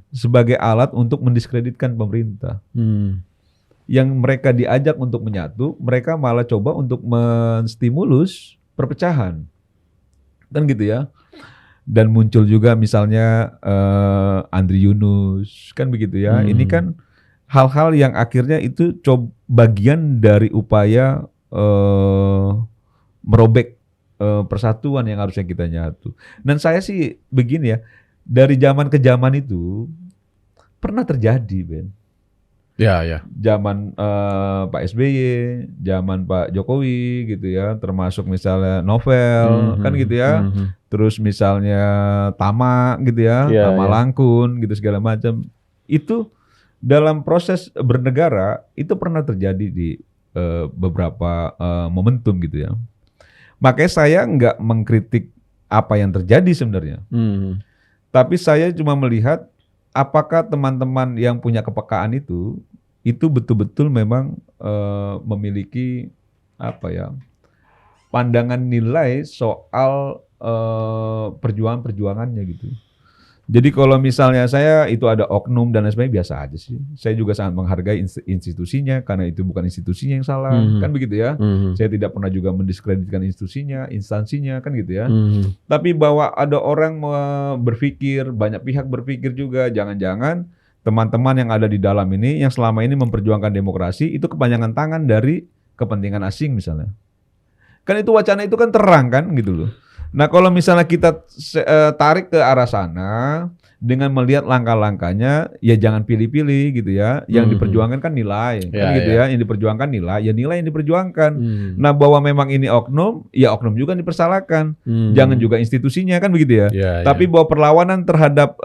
sebagai alat untuk mendiskreditkan pemerintah. Yang mereka diajak untuk menyatu, mereka malah coba untuk menstimulus perpecahan, kan gitu ya. Dan muncul juga misalnya Andri Yunus, kan begitu ya. Ini kan hal-hal yang akhirnya itu bagian dari upaya merobek persatuan yang harusnya kita nyatu. Dan saya sih begini ya, dari zaman ke zaman itu pernah terjadi, Ben. Ya. Zaman Pak SBY, zaman Pak Jokowi gitu ya, termasuk misalnya Novel, kan gitu ya. Terus misalnya Tama gitu ya, Tama Langkun gitu segala macam. Itu dalam proses bernegara itu pernah terjadi di beberapa momentum gitu ya. Makanya saya nggak mengkritik apa yang terjadi sebenarnya. Tapi saya cuma melihat apakah teman-teman yang punya kepekaan itu betul-betul memang memiliki pandangan nilai soal perjuangannya gitu. Jadi kalau misalnya saya itu ada oknum dan lain sebagainya, biasa aja sih. Saya juga sangat menghargai institusinya karena itu bukan institusinya yang salah, kan begitu ya. Saya tidak pernah juga mendiskreditkan institusinya, instansinya, kan gitu ya. Tapi bahwa ada orang berpikir, banyak pihak berpikir juga, jangan-jangan teman-teman yang ada di dalam ini yang selama ini memperjuangkan demokrasi itu kepanjangan tangan dari kepentingan asing misalnya. Kan itu wacana itu kan terang kan gitu loh. Nah, kalau misalnya kita tarik ke arah sana dengan melihat langkah-langkahnya, ya jangan pilih-pilih gitu ya. Yang diperjuangkan kan nilai, kan gitu ya. Yang diperjuangkan nilai, ya nilai yang diperjuangkan. Nah, bahwa memang ini oknum, ya oknum juga dipersalahkan. Jangan juga institusinya, kan begitu ya. Tapi bahwa perlawanan terhadap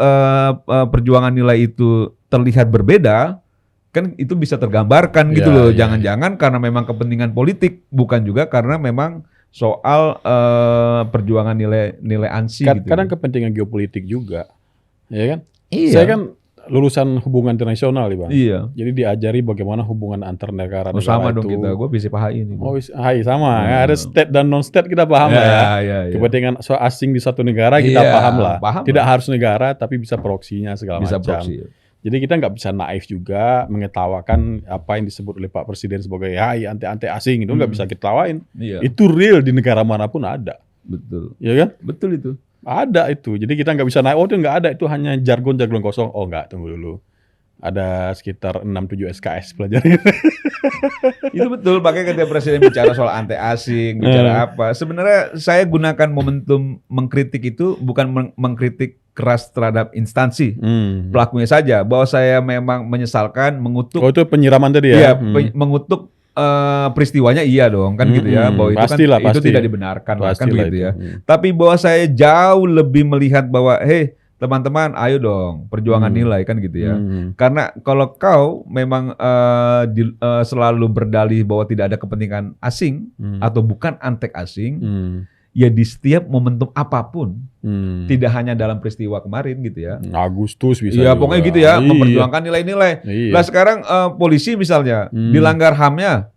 perjuangan nilai itu terlihat berbeda, kan itu bisa tergambarkan gitu loh. Jangan-jangan karena memang kepentingan politik, bukan juga karena memang soal perjuangan nilai ANSI gitu. Kadang kepentingan geopolitik juga, ya kan? Iya. Saya kan lulusan hubungan internasional, Bang. Iya. Jadi diajari bagaimana hubungan antar negara. Sama dong kita, gue bisa PHI ini. Sama. Ada state dan non state kita paham lah ya. Kepentingan soal asing di satu negara kita paham lah. Tidak harus negara, tapi bisa proksinya segala macam. Proksi. Jadi kita nggak bisa naif juga mengetawakan apa yang disebut oleh Pak Presiden sebagai anti asing itu nggak bisa kita tawain. Itu real di negara manapun ada. Betul. Ya kan? Betul itu. Ada itu. Jadi kita nggak bisa naif. Oh itu nggak ada. Itu hanya jargon-jargon kosong. Oh nggak, tunggu dulu. Ada sekitar 6-7 SKS pelajari. Itu betul. Makanya ketika Presiden bicara soal anti asing, bicara apa. Sebenarnya saya gunakan momentum mengkritik itu bukan mengkritik keras terhadap instansi pelakunya saja, bahwa saya memang menyesalkan, mengutuk. Oh itu penyiraman tadi ya? Iya, mengutuk peristiwanya iya dong, kan gitu ya, bahwa pastilah, itu tidak dibenarkan, kan begitu ya. Tapi bahwa saya jauh lebih melihat bahwa teman-teman, ayo dong perjuangan nilai, kan gitu ya. Karena kalau kau memang selalu berdalih bahwa tidak ada kepentingan asing atau bukan antek asing, ya di setiap momentum apapun, tidak hanya dalam peristiwa kemarin gitu ya. Agustus bisa. Iya pokoknya gitu ya, memperjuangkan nilai-nilai. Nah sekarang polisi misalnya dilanggar HAM-nya,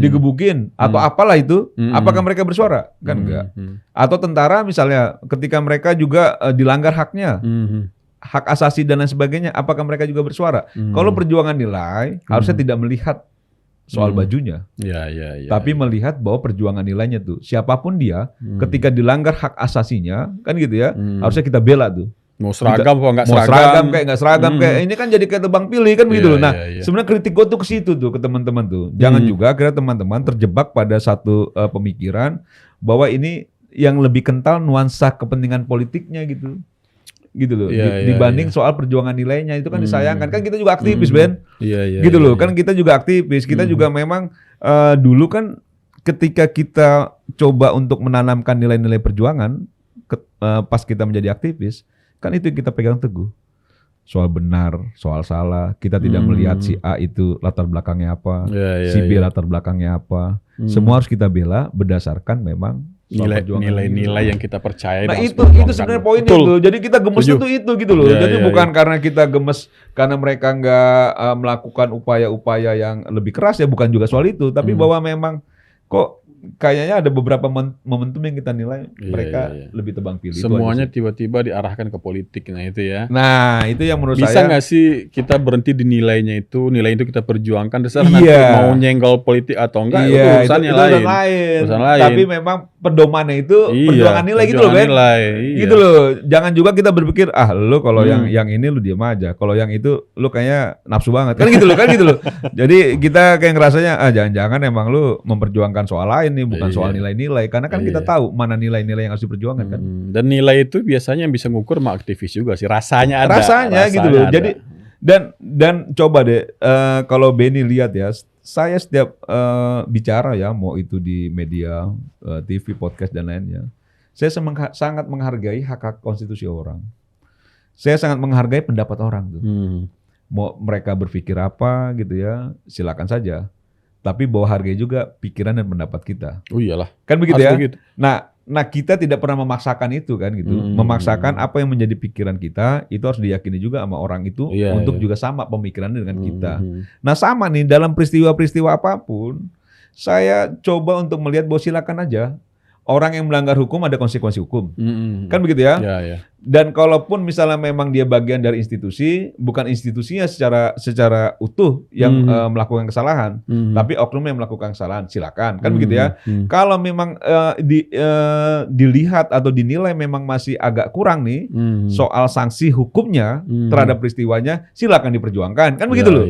digebukin atau apalah itu, apakah mereka bersuara? Kan enggak. Atau tentara misalnya, ketika mereka juga dilanggar haknya, hak asasi dan lain sebagainya, apakah mereka juga bersuara? Kalau perjuangan nilai, harusnya tidak melihat soal bajunya, tapi melihat bahwa perjuangan nilainya tuh siapapun dia, ketika dilanggar hak asasinya, kan gitu ya, harusnya kita bela tuh. Mau seragam apa nggak seragam? Mau seragam kayak nggak seragam kayak ini kan jadi kayak tebang pilih, kan begitu loh. Nah sebenarnya kritik gue tuh ke situ tuh, ke teman-teman tuh. Jangan juga akhirnya teman-teman terjebak pada satu pemikiran bahwa ini yang lebih kental nuansa kepentingan politiknya gitu. gitu loh. Iya, Dibanding iya. soal perjuangan nilainya itu kan disayangkan. Kan kita juga aktivis, Ben. Iya, Gitu loh. iya. Kan kita juga aktivis. Kita juga memang dulu kan ketika kita coba untuk menanamkan nilai-nilai perjuangan pas kita menjadi aktivis, kan itu yang kita pegang teguh. Soal benar, soal salah. Kita tidak melihat si A itu latar belakangnya apa, si B latar belakangnya apa. Semua harus kita bela berdasarkan memang nilai-nilai yang kita percaya. Nah itu sebenarnya poinnya tuh. Jadi kita gemes itu gitu loh. Jadi bukan karena kita gemes karena mereka nggak melakukan upaya-upaya yang lebih keras ya, bukan juga soal itu. Tapi bahwa memang kok kayaknya ada beberapa momentum yang kita nilai mereka lebih tebang pilih. Semuanya tiba-tiba diarahkan ke politik, nah itu ya. Nah itu yang menurut bisa saya. nggak sih kita berhenti di nilainya itu, nilai itu kita perjuangkan, dasar nanti mau nyenggol politik atau enggak, itu urusannya lain. Tapi memang pedomannya itu perjuangan nilai gitu loh, Ben. Gitu loh. Jangan juga kita berpikir lu kalau yang ini lu diam aja, kalau yang itu lu kayaknya nafsu banget. Kan gitu loh. Jadi kita kayak ngerasanya jangan-jangan emang lu memperjuangkan soal lain nih, bukan soal nilai-nilai. Karena kan kita tahu mana nilai-nilai yang harus diperjuangkan kan. Dan nilai itu biasanya yang bisa ngukur sama aktivis juga sih. Rasanya ada. Rasanya gitu loh. Jadi dan coba deh kalau Benny lihat ya, saya setiap bicara ya, mau itu di media, TV, podcast dan lainnya, saya sangat menghargai hak konstitusi orang. Saya sangat menghargai pendapat orang tuh. Mau mereka berpikir apa gitu ya, silakan saja. Tapi bawa hargai juga pikiran dan pendapat kita. Oh iyalah. Kan begitu ya. Begitu. Nah kita tidak pernah memaksakan itu kan gitu. Memaksakan apa yang menjadi pikiran kita itu harus diyakini juga sama orang itu untuk juga sama pemikirannya dengan kita. Nah sama nih dalam peristiwa-peristiwa apapun, saya coba untuk melihat bahwa silakan aja. Orang yang melanggar hukum ada konsekuensi hukum. Kan begitu ya? Dan kalaupun misalnya memang dia bagian dari institusi, bukan institusinya secara utuh yang melakukan kesalahan, tapi oknum yang melakukan kesalahan, silakan. Kan begitu ya? Kalau memang dilihat atau dinilai memang masih agak kurang nih soal sanksi hukumnya terhadap peristiwanya, silakan diperjuangkan. Kan begitu loh?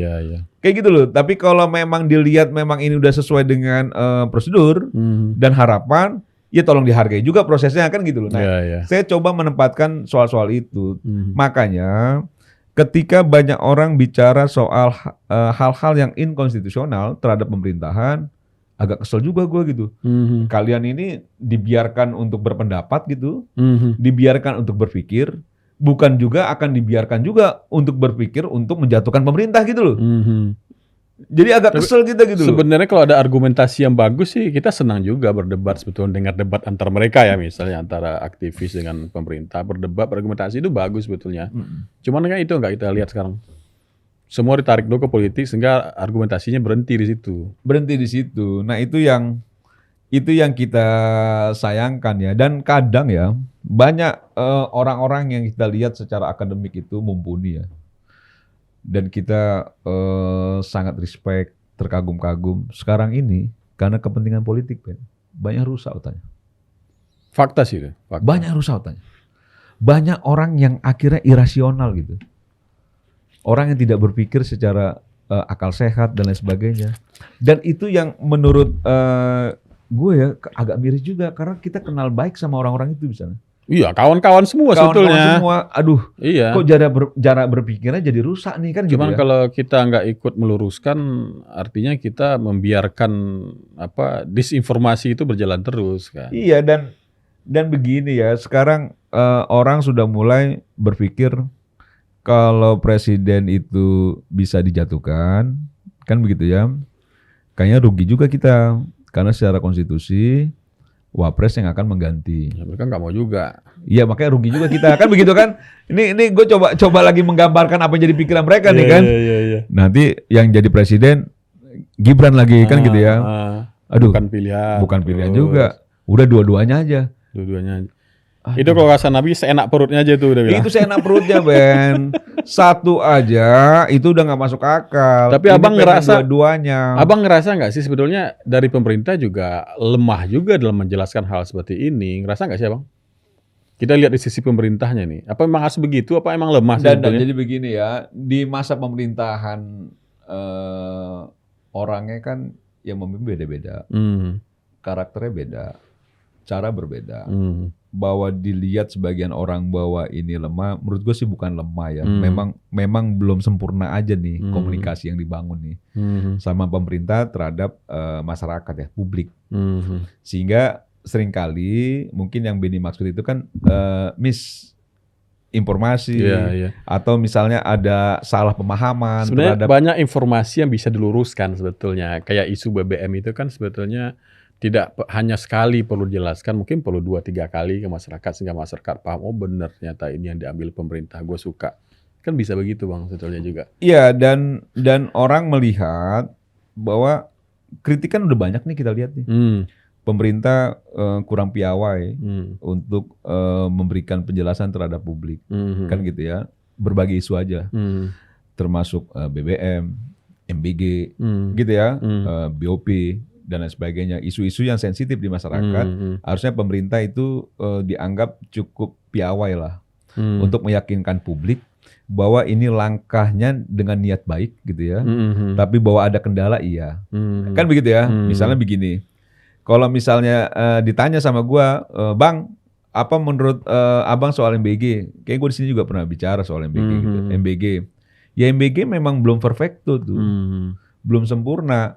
Kayak gitu loh. Tapi kalau memang dilihat memang ini udah sesuai dengan prosedur dan harapan, ya tolong dihargai juga prosesnya kan gitu loh. Nah, saya coba menempatkan soal-soal itu. Makanya ketika banyak orang bicara soal hal-hal yang inkonstitusional terhadap pemerintahan, agak kesel juga gue gitu. Kalian ini dibiarkan untuk berpendapat gitu, dibiarkan untuk berpikir, bukan juga akan dibiarkan juga untuk berpikir untuk menjatuhkan pemerintah gitu loh. Jadi agak kesel kita gitu. Sebenarnya kalau ada argumentasi yang bagus sih kita senang juga berdebat, sebetulnya dengar debat antar mereka ya, misalnya antara aktivis dengan pemerintah berdebat berargumentasi itu bagus sebetulnya. Cuman kan itu nggak kita lihat sekarang. Semua ditarik dulu ke politik sehingga argumentasinya berhenti di situ. Nah itu yang kita sayangkan ya. Dan kadang ya banyak orang-orang yang kita lihat secara akademik itu mumpuni ya. Dan kita sangat respect, terkagum-kagum. Sekarang ini karena kepentingan politik, Ben, banyak rusak otaknya. Fakta sih itu. Banyak rusak otaknya. Banyak orang yang akhirnya irasional gitu. Orang yang tidak berpikir secara akal sehat dan lain sebagainya. Dan itu yang menurut gue ya agak miris juga karena kita kenal baik sama orang-orang itu misalnya. Iya, kawan-kawan semua sebetulnya. Aduh, kok cara berpikirnya jadi rusak nih kan. Cuman gitu ya? Kalau kita nggak ikut meluruskan, artinya kita membiarkan disinformasi itu berjalan terus kan. Iya, dan begini ya, sekarang orang sudah mulai berpikir kalau presiden itu bisa dijatuhkan, kan begitu ya. Kayaknya rugi juga kita karena secara konstitusi wapres yang akan mengganti. Ya, mereka nggak mau juga. Iya, makanya rugi juga kita kan begitu kan. Ini gue coba lagi menggambarkan apa yang jadi pikiran mereka nih kan. Iya. Nanti yang jadi presiden Gibran lagi kan gitu ya. Aduh. Bukan pilihan juga. Udah dua-duanya aja. Itu kalau kata Nabi seenak perutnya aja tuh udah bilang. Itu seenak perutnya, Ben. Satu aja itu udah nggak masuk akal. Tapi abang ngerasa dua-duanya. Abang ngerasa nggak sih sebetulnya dari pemerintah juga lemah juga dalam menjelaskan hal seperti ini? Ngerasa nggak sih abang? Kita lihat di sisi pemerintahnya nih. Apa memang harus begitu? Apa emang lemah? Dan jadi begini ya, di masa pemerintahan orangnya kan yang memimpin beda-beda, karakternya beda, cara berbeda. bahwa dilihat sebagian orang bahwa ini lemah, menurut gue sih bukan lemah ya. Memang belum sempurna aja nih komunikasi yang dibangun nih sama pemerintah terhadap masyarakat ya, publik. Sehingga seringkali mungkin yang Benny maksud itu kan misinformasi atau misalnya ada salah pemahaman. Sebenarnya banyak informasi yang bisa diluruskan sebetulnya. Kayak isu BBM itu kan sebetulnya tidak hanya sekali perlu dijelaskan, mungkin perlu 2-3 kali ke masyarakat sehingga masyarakat paham, oh benar ternyata ini yang diambil pemerintah, gue suka. Kan bisa begitu Bang sebetulnya juga. Iya, dan orang melihat bahwa kritikan udah banyak nih kita lihat nih. Pemerintah kurang piawai untuk memberikan penjelasan terhadap publik. Kan gitu ya, berbagai isu aja. Termasuk BBM, MBG, gitu ya, BOP, dan lain sebagainya. Isu-isu yang sensitif di masyarakat, harusnya pemerintah itu dianggap cukup piawai lah untuk meyakinkan publik bahwa ini langkahnya dengan niat baik gitu ya, tapi bahwa ada kendala iya. Kan begitu ya, misalnya begini, kalau misalnya ditanya sama gua, Bang, apa menurut Abang soal MBG? Kayaknya gue di sini juga pernah bicara soal MBG gitu. MBG, ya MBG memang belum perfecto tuh, belum sempurna.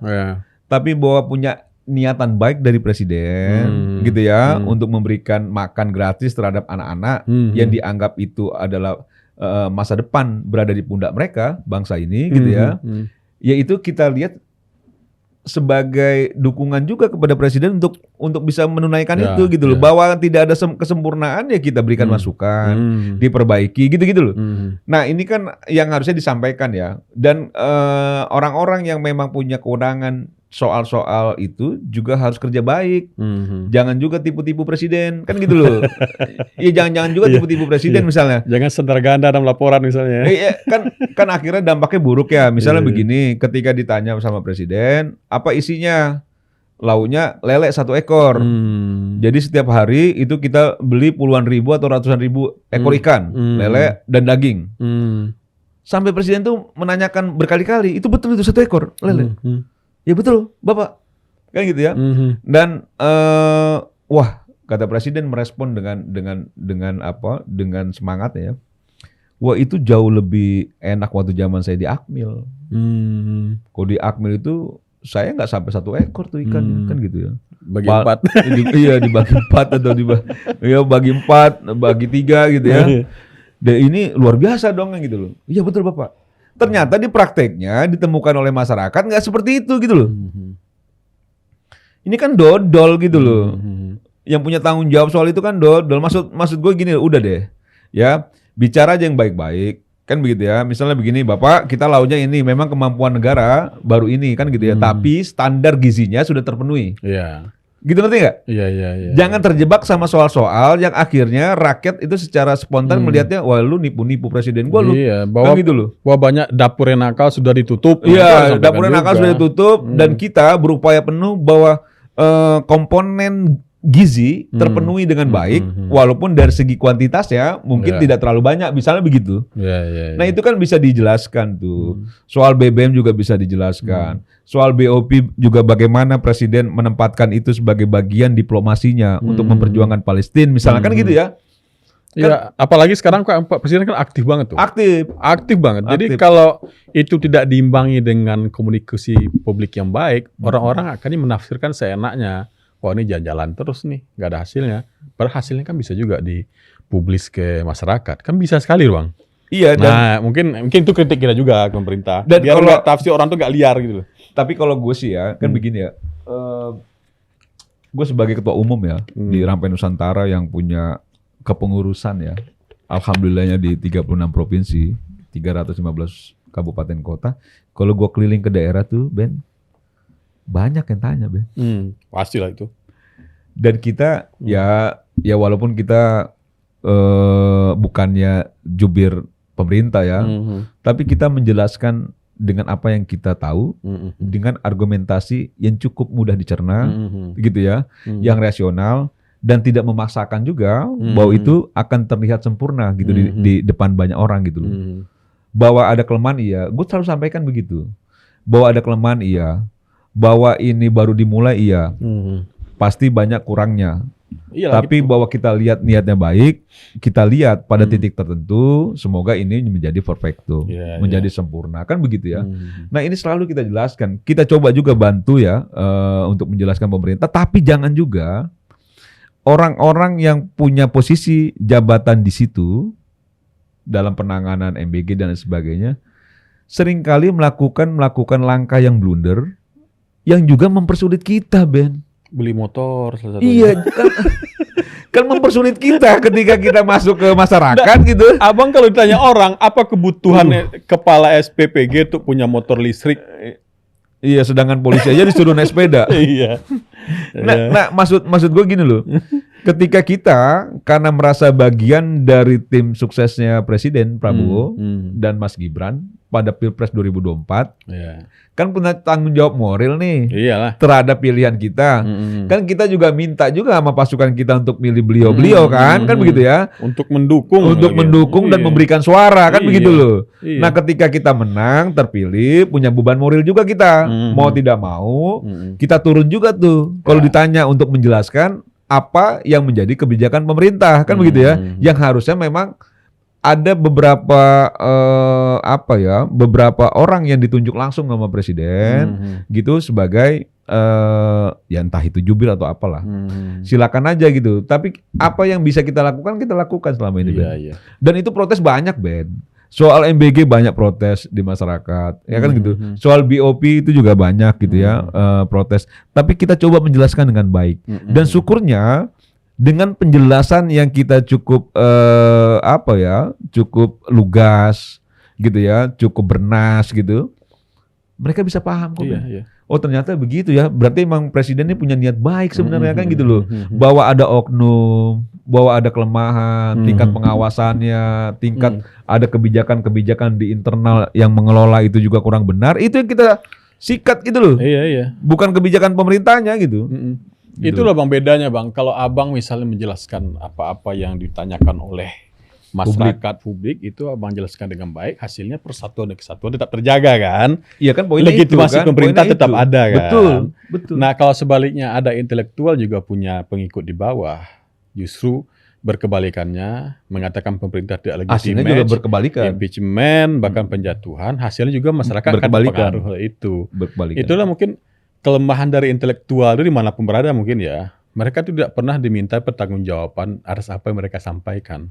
Tapi bahwa punya niatan baik dari presiden gitu ya, untuk memberikan makan gratis terhadap anak-anak yang dianggap itu adalah masa depan berada di pundak mereka, bangsa ini gitu ya. Ya itu kita lihat sebagai dukungan juga kepada presiden untuk bisa menunaikan itu gitu loh. Bahwa tidak ada kesempurnaan ya kita berikan masukan, diperbaiki gitu-gitu loh. Nah, ini kan yang harusnya disampaikan ya. Dan orang-orang yang memang punya kewenangan soal-soal itu juga harus kerja baik. Jangan juga tipu-tipu presiden, kan gitu loh. Iya, jangan juga tipu-tipu presiden misalnya. Jangan sederhana dalam laporan misalnya. Kan akhirnya dampaknya buruk ya. Misalnya begini, ketika ditanya sama presiden, apa isinya? Lauknya lele 1 ekor. Jadi setiap hari itu kita beli puluhan ribu atau ratusan ribu ekor ikan, lele dan daging. Sampai presiden tuh menanyakan berkali-kali, itu betul itu 1 ekor lele? Ya betul, Bapak. Kan gitu ya. Dan wah, kata presiden merespon dengan apa? Dengan semangatnya ya. Wah, itu jauh lebih enak waktu zaman saya di Akmil. Kalau di Akmil itu saya nggak sampai 1 ekor tuh ikan, kan gitu ya. Bagi 4. Iya, dibagi 4 atau bagi 4, bagi 3 gitu ya. Dan ini luar biasa dong gitu loh. Iya betul Bapak. Ternyata di prakteknya ditemukan oleh masyarakat nggak seperti itu gitu loh. Ini kan dodol gitu loh. Yang punya tanggung jawab soal itu kan dodol. Maksud gue gini, udah deh. Ya, bicara aja yang baik-baik. Kan begitu ya. Misalnya begini, Bapak, kita lauknya ini memang kemampuan negara baru ini kan gitu ya. Tapi standar gizinya sudah terpenuhi. Iya. Gitu ngerti nggak? Iya. Jangan terjebak sama soal-soal yang akhirnya rakyat itu secara spontan melihatnya, wah lu nipu-nipu presiden gua lu. Iya, bahwa kan gitu loh. Bahwa banyak dapur yang nakal sudah ditutup. Iya, dapur yang nakal sudah ditutup dan kita berupaya penuh bahwa komponen gizi terpenuhi dengan baik, walaupun dari segi kuantitas ya mungkin tidak terlalu banyak, misalnya begitu. Iya. Nah itu kan bisa dijelaskan tuh. Soal BBM juga bisa dijelaskan. Soal BOP juga bagaimana presiden menempatkan itu sebagai bagian diplomasinya untuk memperjuangkan Palestina, misalnya kan gitu ya. Iya, apalagi sekarang Pak Presiden kan aktif banget tuh. Aktif banget. Jadi kalau itu tidak diimbangi dengan komunikasi publik yang baik, orang-orang akan menafsirkan seenaknya. Wah ini jalan-jalan terus nih, nggak ada hasilnya. Padahal hasilnya kan bisa juga dipublis ke masyarakat. Kan bisa sekali Bang. Iya. Nah mungkin itu kritik kita juga ke pemerintah. Dan biar kalau tafsir orang tuh nggak liar gitu loh. Tapi kalau gue sih ya, kan begini ya. Gue sebagai ketua umum ya di Rampai Nusantara yang punya kepengurusan ya. Alhamdulillahnya di 36 provinsi, 315 kabupaten kota. Kalau gue keliling ke daerah tuh, Ben, banyak yang tanya, Ben. Pastilah itu. Dan kita ya walaupun kita bukannya jubir pemerintah ya, tapi kita menjelaskan dengan apa yang kita tahu, dengan argumentasi yang cukup mudah dicerna, gitu ya, yang rasional dan tidak memaksakan juga bahwa itu akan terlihat sempurna gitu di depan banyak orang gitu loh. Bahwa ada kelemahan iya, gue selalu sampaikan begitu. Bahwa ada kelemahan iya, bahwa ini baru dimulai iya, pasti banyak kurangnya. Iyalah, Tapi gitu. bahwa kita lihat niatnya baik, kita lihat pada titik tertentu, semoga ini menjadi perfecto, Iya, menjadi sempurna, kan begitu ya. Hmm. Nah ini selalu kita jelaskan, kita coba juga bantu ya untuk menjelaskan pemerintah, tapi jangan juga orang-orang yang punya posisi jabatan di situ dalam penanganan MBG dan sebagainya, seringkali melakukan langkah yang blunder, yang juga mempersulit kita, Ben. Beli motor salah satunya. Iya, kan mempersulit kita ketika kita masuk ke masyarakat gitu. Abang kalau ditanya orang, apa kebutuhan kepala SPPG untuk punya motor listrik? Iya, sedangkan polisi aja disuruh naik sepeda. Iya. Nah, maksud gue gini loh. Ketika kita karena merasa bagian dari tim suksesnya Presiden Prabowo dan Mas Gibran pada Pilpres 2024, Iya. kan punya tanggung jawab moral nih Iyalah. terhadap pilihan kita. Kan kita juga minta juga sama pasukan kita untuk milih beliau-beliau kan begitu ya. Untuk mendukung. Untuk lagi. mendukung dan Iya. memberikan suara kan Iya. begitu loh. Iya. Nah, ketika kita menang, terpilih, punya beban moral juga kita. Mau tidak mau, kita turun juga tuh. Kalau ditanya untuk menjelaskan apa yang menjadi kebijakan pemerintah kan begitu ya. Yang harusnya memang ada beberapa beberapa orang yang ditunjuk langsung sama presiden gitu sebagai ya entah itu jubir atau apalah. Silakan aja gitu. Tapi apa yang bisa kita lakukan selama ini, Iya, Ben. iya. Dan itu protes banyak, Ben. Soal MBG banyak protes di masyarakat, ya kan gitu. Soal BOP itu juga banyak gitu ya protes. Tapi kita coba menjelaskan dengan baik. Dan syukurnya dengan penjelasan yang kita cukup cukup lugas gitu ya, cukup bernas gitu. Mereka bisa paham kok. Iya, Ben. iya. Oh ternyata begitu ya. Berarti emang presiden ini punya niat baik sebenarnya kan gitu loh. Bahwa ada oknum, bahwa ada kelemahan, tingkat pengawasannya, tingkat ada kebijakan-kebijakan di internal yang mengelola itu juga kurang benar. Itu yang kita sikat gitu loh. Iya, iya. Bukan kebijakan pemerintahnya gitu. Gitu. Itulah Bang bedanya Bang. Kalau Abang misalnya menjelaskan apa-apa yang ditanyakan oleh masyarakat publik itu Abang jelaskan dengan baik, hasilnya persatuan dan kesatuan tetap terjaga kan? Iya kan poinnya Legitimasi itu kan. pemerintah Poinnya tetap itu. ada kan? Betul. Nah kalau sebaliknya ada intelektual juga punya pengikut di bawah, justru berkebalikannya mengatakan pemerintah tidak Hasilnya juga legitimate, berkebalikan. impeachment, bahkan penjatuhan, hasilnya juga masyarakat akan Berkebalikan. terpengaruh oleh itu. Berkebalikan. Itulah mungkin kelemahan dari intelektual itu dimanapun berada mungkin ya. Mereka tidak pernah diminta pertanggungjawaban atas apa yang mereka sampaikan.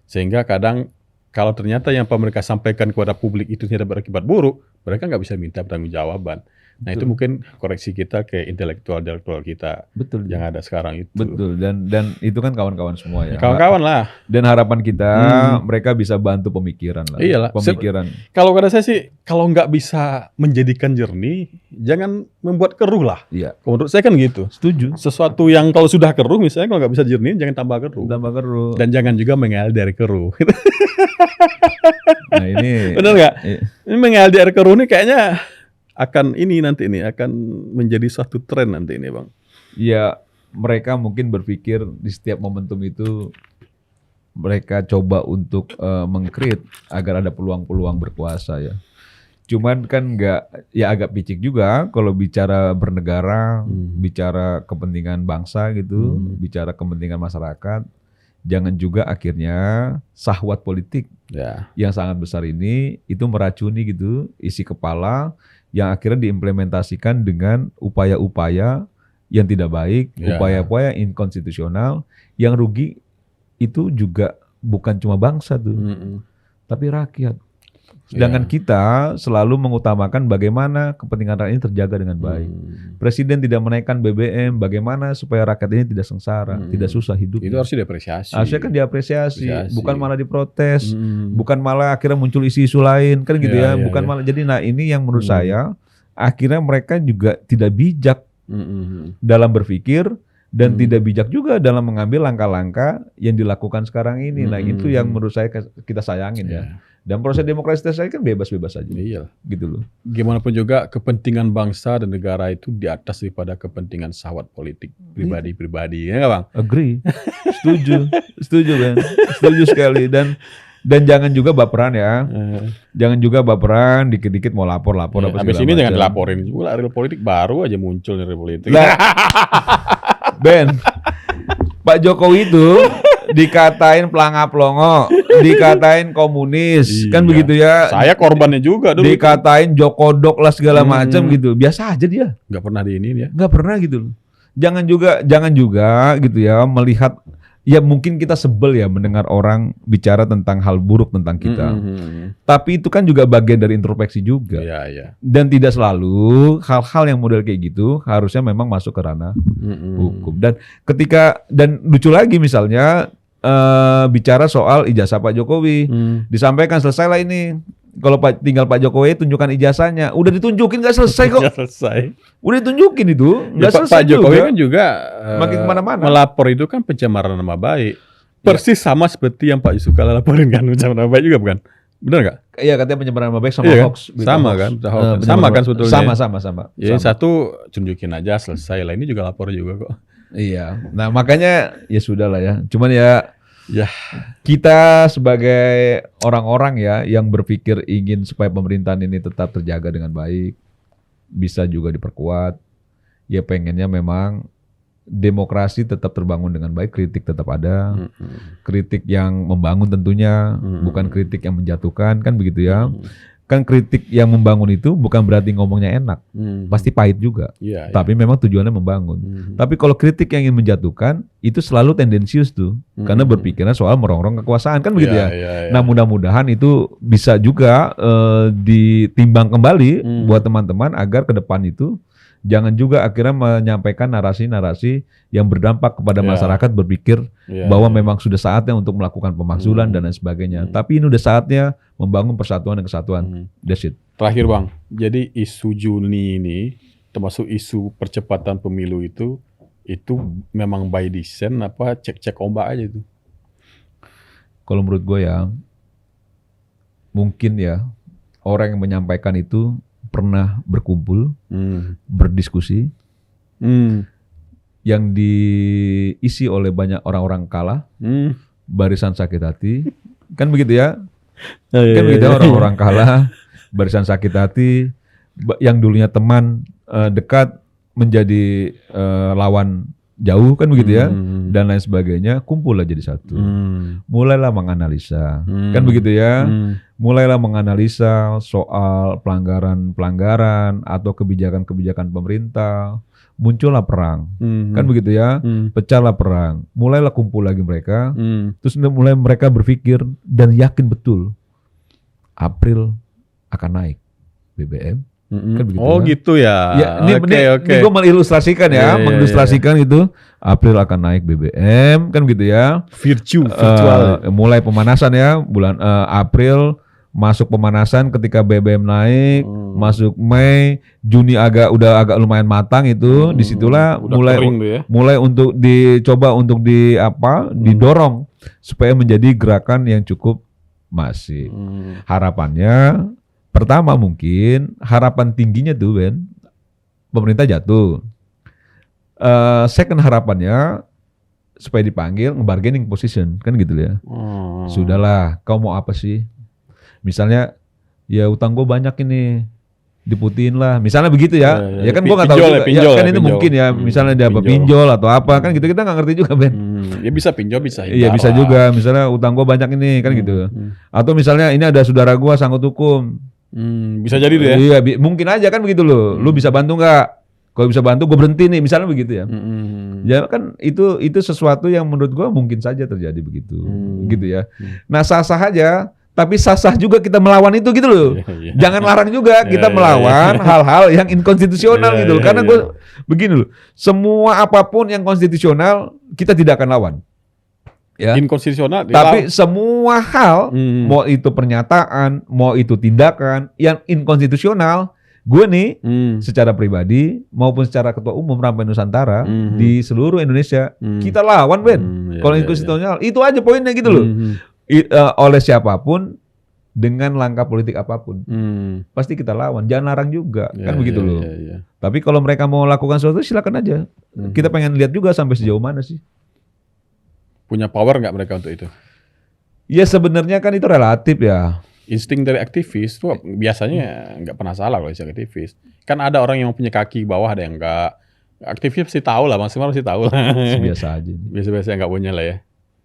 Sehingga kadang kalau ternyata yang mereka sampaikan kepada publik itu tidak berakibat buruk, mereka nggak bisa minta pertanggungjawaban. Nah itu mungkin koreksi kita ke intelektual kita Betul. yang ada sekarang itu. Betul. Dan itu kan kawan-kawan semua ya. Kawan-kawan lah. Dan harapan kita mereka bisa bantu pemikiran lah. Iyalah. Pemikiran. Kalau kata saya sih, kalau nggak bisa menjadikan jernih, jangan membuat keruh lah. Iya. Menurut saya kan gitu. Setuju. Sesuatu yang kalau sudah keruh, misalnya kalau nggak bisa jernih, jangan tambah keruh. Tambah keruh. Dan jangan juga mengalir dari keruh. Nah ini. Benar nggak? Iya. Ini mengalir dari keruh ini kayaknya akan akan menjadi suatu tren nanti ini Bang. Ya mereka mungkin berpikir di setiap momentum itu mereka coba untuk meng-create agar ada peluang-peluang berkuasa ya. Cuman kan agak picik juga kalau bicara bernegara, bicara kepentingan bangsa gitu, bicara kepentingan masyarakat. Jangan juga akhirnya syahwat politik yang sangat besar ini itu meracuni gitu isi kepala yang akhirnya diimplementasikan dengan upaya-upaya yang tidak baik, upaya-upaya inkonstitusional, yang rugi itu juga bukan cuma bangsa tuh, tapi rakyat. Sedangkan kita selalu mengutamakan bagaimana kepentingan rakyat ini terjaga dengan baik. Presiden tidak menaikkan BBM, bagaimana supaya rakyat ini tidak sengsara, tidak susah hidup. Itu harus diapresiasi. Harusnya kan diapresiasi, bukan malah diprotes, bukan malah akhirnya muncul isu-isu lain, kan gitu ya. Bukan malah jadi ini yang menurut saya akhirnya mereka juga tidak bijak dalam berpikir dan tidak bijak juga dalam mengambil langkah-langkah yang dilakukan sekarang ini. Nah itu yang menurut saya kita sayangin ya. Dan proses demokrasi saya kan bebas-bebas aja. Iya. Gitu loh. Gimana pun juga kepentingan bangsa dan negara itu di atas daripada kepentingan syahwat politik pribadi-pribadi, ya nggak Bang? Agree. Setuju Ben. Setuju sekali dan jangan juga baperan ya. Jangan juga baperan dikit-dikit mau lapor apa Habis segala ini jangan macam. dilaporin juga, real politik baru aja muncul real politik. Ben, Pak Jokowi itu dikatain pelangap-longo, dikatain komunis, kan begitu ya. Saya korbannya juga dulu. Dikatain jokodok lah segala macam gitu. Biasa aja dia. Nggak pernah diinin ya. Nggak pernah gitu loh. Jangan juga gitu ya melihat, ya mungkin kita sebel ya mendengar orang bicara tentang hal buruk tentang kita. Tapi itu kan juga bagian dari introspeksi juga. Iya. Dan tidak selalu hal-hal yang model kayak gitu harusnya memang masuk ke ranah hukum. Dan lucu lagi misalnya bicara soal ijazah Pak Jokowi, disampaikan selesai lah ini. Kalau tinggal Pak Jokowi tunjukkan ijazahnya, udah ditunjukin nggak selesai kok. Nggak selesai. Udah ditunjukin itu, nggak selesai. Pak Jokowi juga. kan juga Makin kemana-mana. melapor itu kan pencemaran nama baik. Persis sama seperti yang Pak Yusuf Kala laporin kan, pencemaran nama baik juga bukan? Benar nggak? Iya, katanya pencemaran nama baik sama Iya, hoax. sama hoax. kan? Sama kan sebetulnya. Sama. Ya satu tunjukin aja selesai lah. Ini juga lapor juga kok. Iya. Nah makanya ya sudah lah ya. Cuman ya Ya. kita sebagai orang-orang ya yang berpikir ingin supaya pemerintahan ini tetap terjaga dengan baik, bisa juga diperkuat. Ya pengennya memang demokrasi tetap terbangun dengan baik, kritik tetap ada. Kritik yang membangun tentunya, bukan kritik yang menjatuhkan, kan begitu ya. Kan kritik yang membangun itu bukan berarti ngomongnya enak, pasti pahit juga. Tapi memang tujuannya membangun. Tapi kalau kritik yang ingin menjatuhkan itu selalu tendensius tuh, karena berpikiran soal merongrong kekuasaan, kan begitu ya. Nah mudah-mudahan itu bisa juga ditimbang kembali buat teman-teman agar ke depan itu jangan juga akhirnya menyampaikan narasi-narasi yang berdampak kepada masyarakat berpikir bahwa memang sudah saatnya untuk melakukan pemakzulan dan lain sebagainya. Tapi ini udah saatnya membangun persatuan dan kesatuan. That's it. Terakhir Bang, jadi isu Juni ini termasuk isu percepatan pemilu itu memang by design apa cek-cek ombak aja itu? Kalau menurut gue ya, mungkin ya orang yang menyampaikan itu pernah berkumpul, berdiskusi, yang diisi oleh banyak orang-orang kalah, barisan sakit hati, kan begitu ya? Kan begitu orang-orang kalah, barisan sakit hati, yang dulunya teman dekat menjadi lawan jauh, kan begitu ya, dan lain sebagainya, kumpul lah jadi satu. Mulailah menganalisa, kan begitu ya. Mulailah menganalisa soal pelanggaran atau kebijakan-kebijakan pemerintah. Muncullah perang, kan begitu ya. Pecahlah perang, mulailah kumpul lagi mereka. Terus mulai mereka berpikir dan yakin betul April akan naik BBM. Kan begitu oh ya. Gitu ya. Ini gue mengilustrasikan ya, mengilustrasikan itu April akan naik BBM, kan gitu ya. Virtual. Mulai pemanasan ya, bulan April masuk pemanasan ketika BBM naik, masuk Mei, Juni udah agak lumayan matang itu, disitulah mulai untuk dicoba untuk didorong supaya menjadi gerakan yang cukup masif. Harapannya pertama mungkin harapan tingginya tuh Ben, pemerintah jatuh. Second harapannya supaya dipanggil nge-bargaining position, kan gitu ya. Sudahlah, kau mau apa sih? Misalnya, ya utang gue banyak ini, diputiin lah. Misalnya begitu ya. Ya kan gue nggak tahu juga. Kan itu mungkin ya. Misalnya dia pinjol atau apa, kan gitu kita nggak ngerti juga Ben. Ya bisa pinjol, bisa. Iya bisa juga. Misalnya utang gue banyak ini, kan gitu. Atau misalnya ini ada saudara gue sangkut hukum. Bisa jadi tuh ya. Iya, mungkin aja kan begitu loh. Lu bisa bantu nggak? Kalau bisa bantu, gue berhenti nih, misalnya begitu ya. Ya kan itu sesuatu yang menurut gue mungkin saja terjadi begitu, gitu ya. Nah sah-sah aja. Tapi sah-sah juga kita melawan itu gitu loh. Jangan larang juga kita melawan hal-hal yang inkonstitusional gitu loh. Karena gue begini loh, semua apapun yang konstitusional kita tidak akan lawan. Ya. Inkonstitusional. Tapi semua hal, mau itu pernyataan, mau itu tindakan yang inkonstitusional, gue nih secara pribadi maupun secara ketua umum Rampai Nusantara di seluruh Indonesia, kita lawan Ben. Kalau inkonstitusional, itu aja poinnya gitu loh. Oleh siapapun dengan langkah politik apapun pasti kita lawan, jangan larang juga kan begitu loh. Tapi kalau mereka mau lakukan sesuatu silakan aja. Kita pengen lihat juga sampai sejauh mana sih. Punya power nggak mereka untuk itu? Ya sebenarnya kan itu relatif ya. Insting dari aktivis tuh biasanya nggak pernah salah kalau insting aktivis. Kan ada orang yang punya kaki bawah, ada yang enggak. Aktifnya pasti tahu lah, Bang Semar pasti tahu lah. Biasa aja. Biasa-biasa nggak punya lah ya.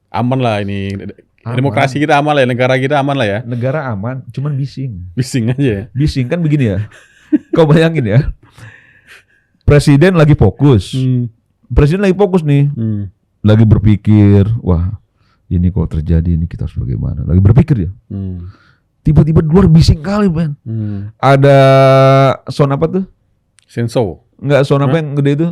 Aman lah ini. Aman. Demokrasi kita aman lah ya, negara kita aman lah ya. Negara aman, cuman bising. Bising aja ya. Bising kan begini ya. Kau bayangin ya. Presiden lagi fokus. Presiden lagi fokus nih. Lagi berpikir, wah ini kok terjadi ini kita harus bagaimana. Lagi berpikir ya. Tiba-tiba di luar bising kali, Ben. Ada sound apa tuh? Senso. Enggak, sound apa yang gede itu?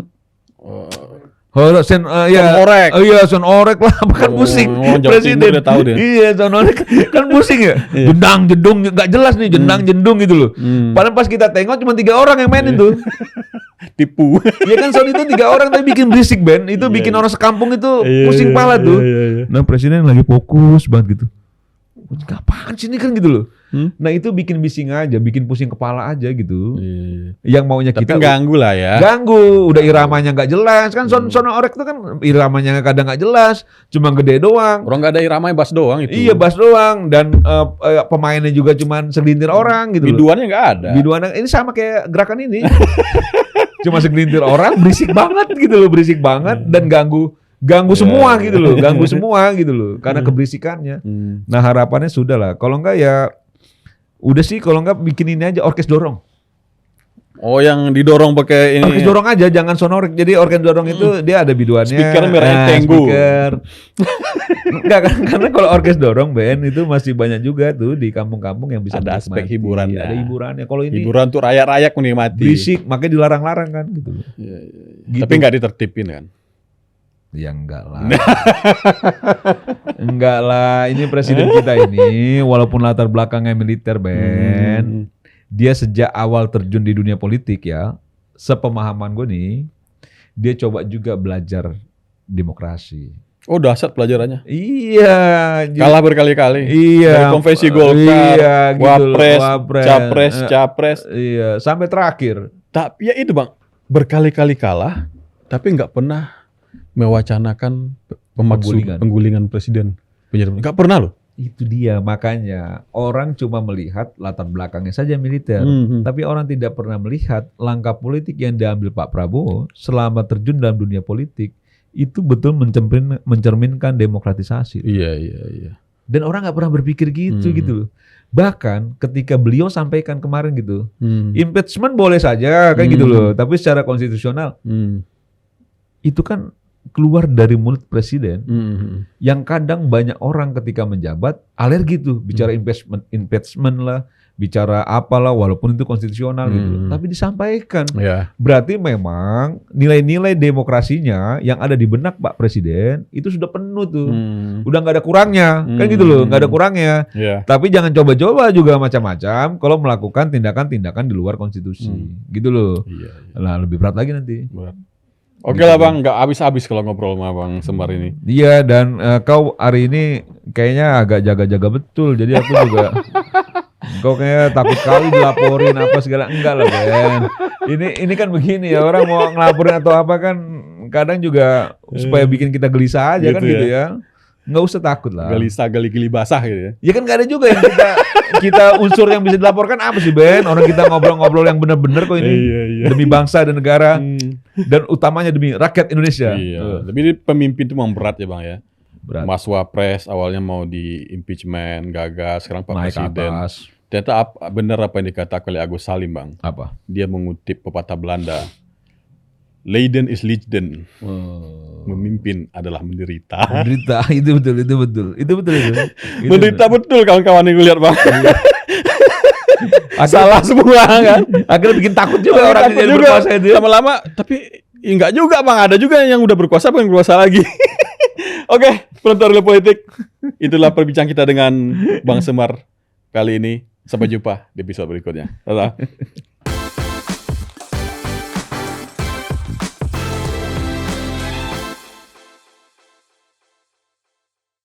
Sound orek. Oh iya, sound orek lah, bukan pusing. Presiden udah tahu deh. Iya, sound orek kan pusing ya. Jendang, jedung, nggak jelas nih, jendang, jendung gitu loh. Padahal pas kita tengok cuma 3 orang yang mainin tuh. Tipu. Iya kan sound itu 3 orang tapi bikin berisik, Ben. Itu bikin orang sekampung itu pusing pala tuh. Nah, presiden lagi fokus banget gitu. Kapan sih ini kan gitu loh. Nah itu bikin bising aja, bikin pusing kepala aja gitu. Yang maunya Tapi kita ganggu lah ya. Ganggu, udah iramanya nggak jelas kan. Sound orek itu kan iramanya kadang nggak jelas, cuma gede doang. Orang nggak ada iramanya, bass doang itu. Iya, bass doang dan pemainnya juga cuma segelintir orang gitu. Biduannya nggak ada. Biduan ini sama kayak gerakan ini. Cuma segelintir orang, berisik banget gitu loh, berisik banget dan ganggu semua gitu loh, ganggu semua gitu loh karena keberisikannya. Nah harapannya sudah lah, kalau enggak ya udah sih, kalau enggak bikin ini aja orkes dorong. Oh, yang didorong pakai ini. Orkes dorong aja, jangan sonorek. Jadi orkes dorong itu dia ada biduannya. Speaker merah tenggu. Speaker. Enggak kan, karena kalau orkes dorong band itu masih banyak juga tuh di kampung-kampung yang bisa ada aspek hiburannya. Ada hiburannya. Kalau ini hiburan tuh rayak-rayak menikmati. Berisik, makanya dilarang-larang kan gitu. Iya. Gitu. Tapi nggak ditertipin kan? Ya enggak lah. Enggak lah, ini presiden kita ini walaupun latar belakangnya militer, Ben. Dia sejak awal terjun di dunia politik ya, sepemahaman gue nih, dia coba juga belajar demokrasi. Oh, dahsyat pelajarannya. Iya. Kalah berkali-kali. Iya. Dari konvensi Golkar, iya, gitu Wapres, Capres. Iya, sampai terakhir. Tapi ya itu Bang, berkali-kali kalah, tapi nggak pernah mewacanakan penggulingan presiden. Nggak pernah loh. Itu dia, makanya orang cuma melihat latar belakangnya saja militer, tapi orang tidak pernah melihat langkah politik yang diambil Pak Prabowo selama terjun dalam dunia politik itu betul mencerminkan demokratisasi. Iya. Dan orang nggak pernah berpikir gitu gitu loh. Bahkan ketika beliau sampaikan kemarin gitu, impeachment boleh saja kan gitu loh, tapi secara konstitusional itu kan keluar dari mulut presiden yang kadang banyak orang ketika menjabat alergi tuh bicara impeachment lah, bicara apalah walaupun itu konstitusional gitu loh. Tapi disampaikan. Berarti memang nilai-nilai demokrasinya yang ada di benak Pak Presiden itu sudah penuh tuh. Udah nggak ada kurangnya. Kan gitu loh, nggak ada kurangnya. Tapi jangan coba-coba juga macam-macam kalau melakukan tindakan-tindakan di luar konstitusi. Gitu loh. Nah, lebih berat lagi nanti. Oke lah Bang, nggak habis-habis kalau ngobrol sama Bang Semar ini. Iya, dan kau hari ini kayaknya agak jaga-jaga betul. Jadi aku juga, kau kayak takut kali dilaporin apa segala. Enggak lah Ben. Ini kan begini ya, orang mau ngelaporin atau apa kan kadang juga supaya bikin kita gelisah aja gitu kan gitu ya. Nggak usah takut lah. Gelisah, geli-geli basah gitu ya. Ya kan nggak ada juga yang kita unsur yang bisa dilaporkan apa sih Ben? Orang kita ngobrol-ngobrol yang benar-benar kok ini demi bangsa dan negara dan utamanya demi rakyat Indonesia. Iya. Tapi pemimpin itu memang berat ya Bang ya. Berat. Mas Wapres awalnya mau di impeachment, gagal, sekarang Pak Naik Presiden. atas. Ternyata benar apa yang dikatakan oleh Agus Salim Bang. Apa? Dia mengutip pepatah Belanda. Leiden is Leiden. Memimpin adalah menderita. Menderita, itu betul. Menderita betul kawan-kawan yang lihat Bang. Salah semua kan. Akhirnya bikin takut juga orang yang berkuasa itu. Lama-lama, tapi enggak juga Bang. Ada juga yang udah berkuasa pengen berkuasa lagi. Oke, penonton Real Politik. Itulah perbincangan kita dengan Bang Semar kali ini. Sampai jumpa di episode berikutnya. Dadah.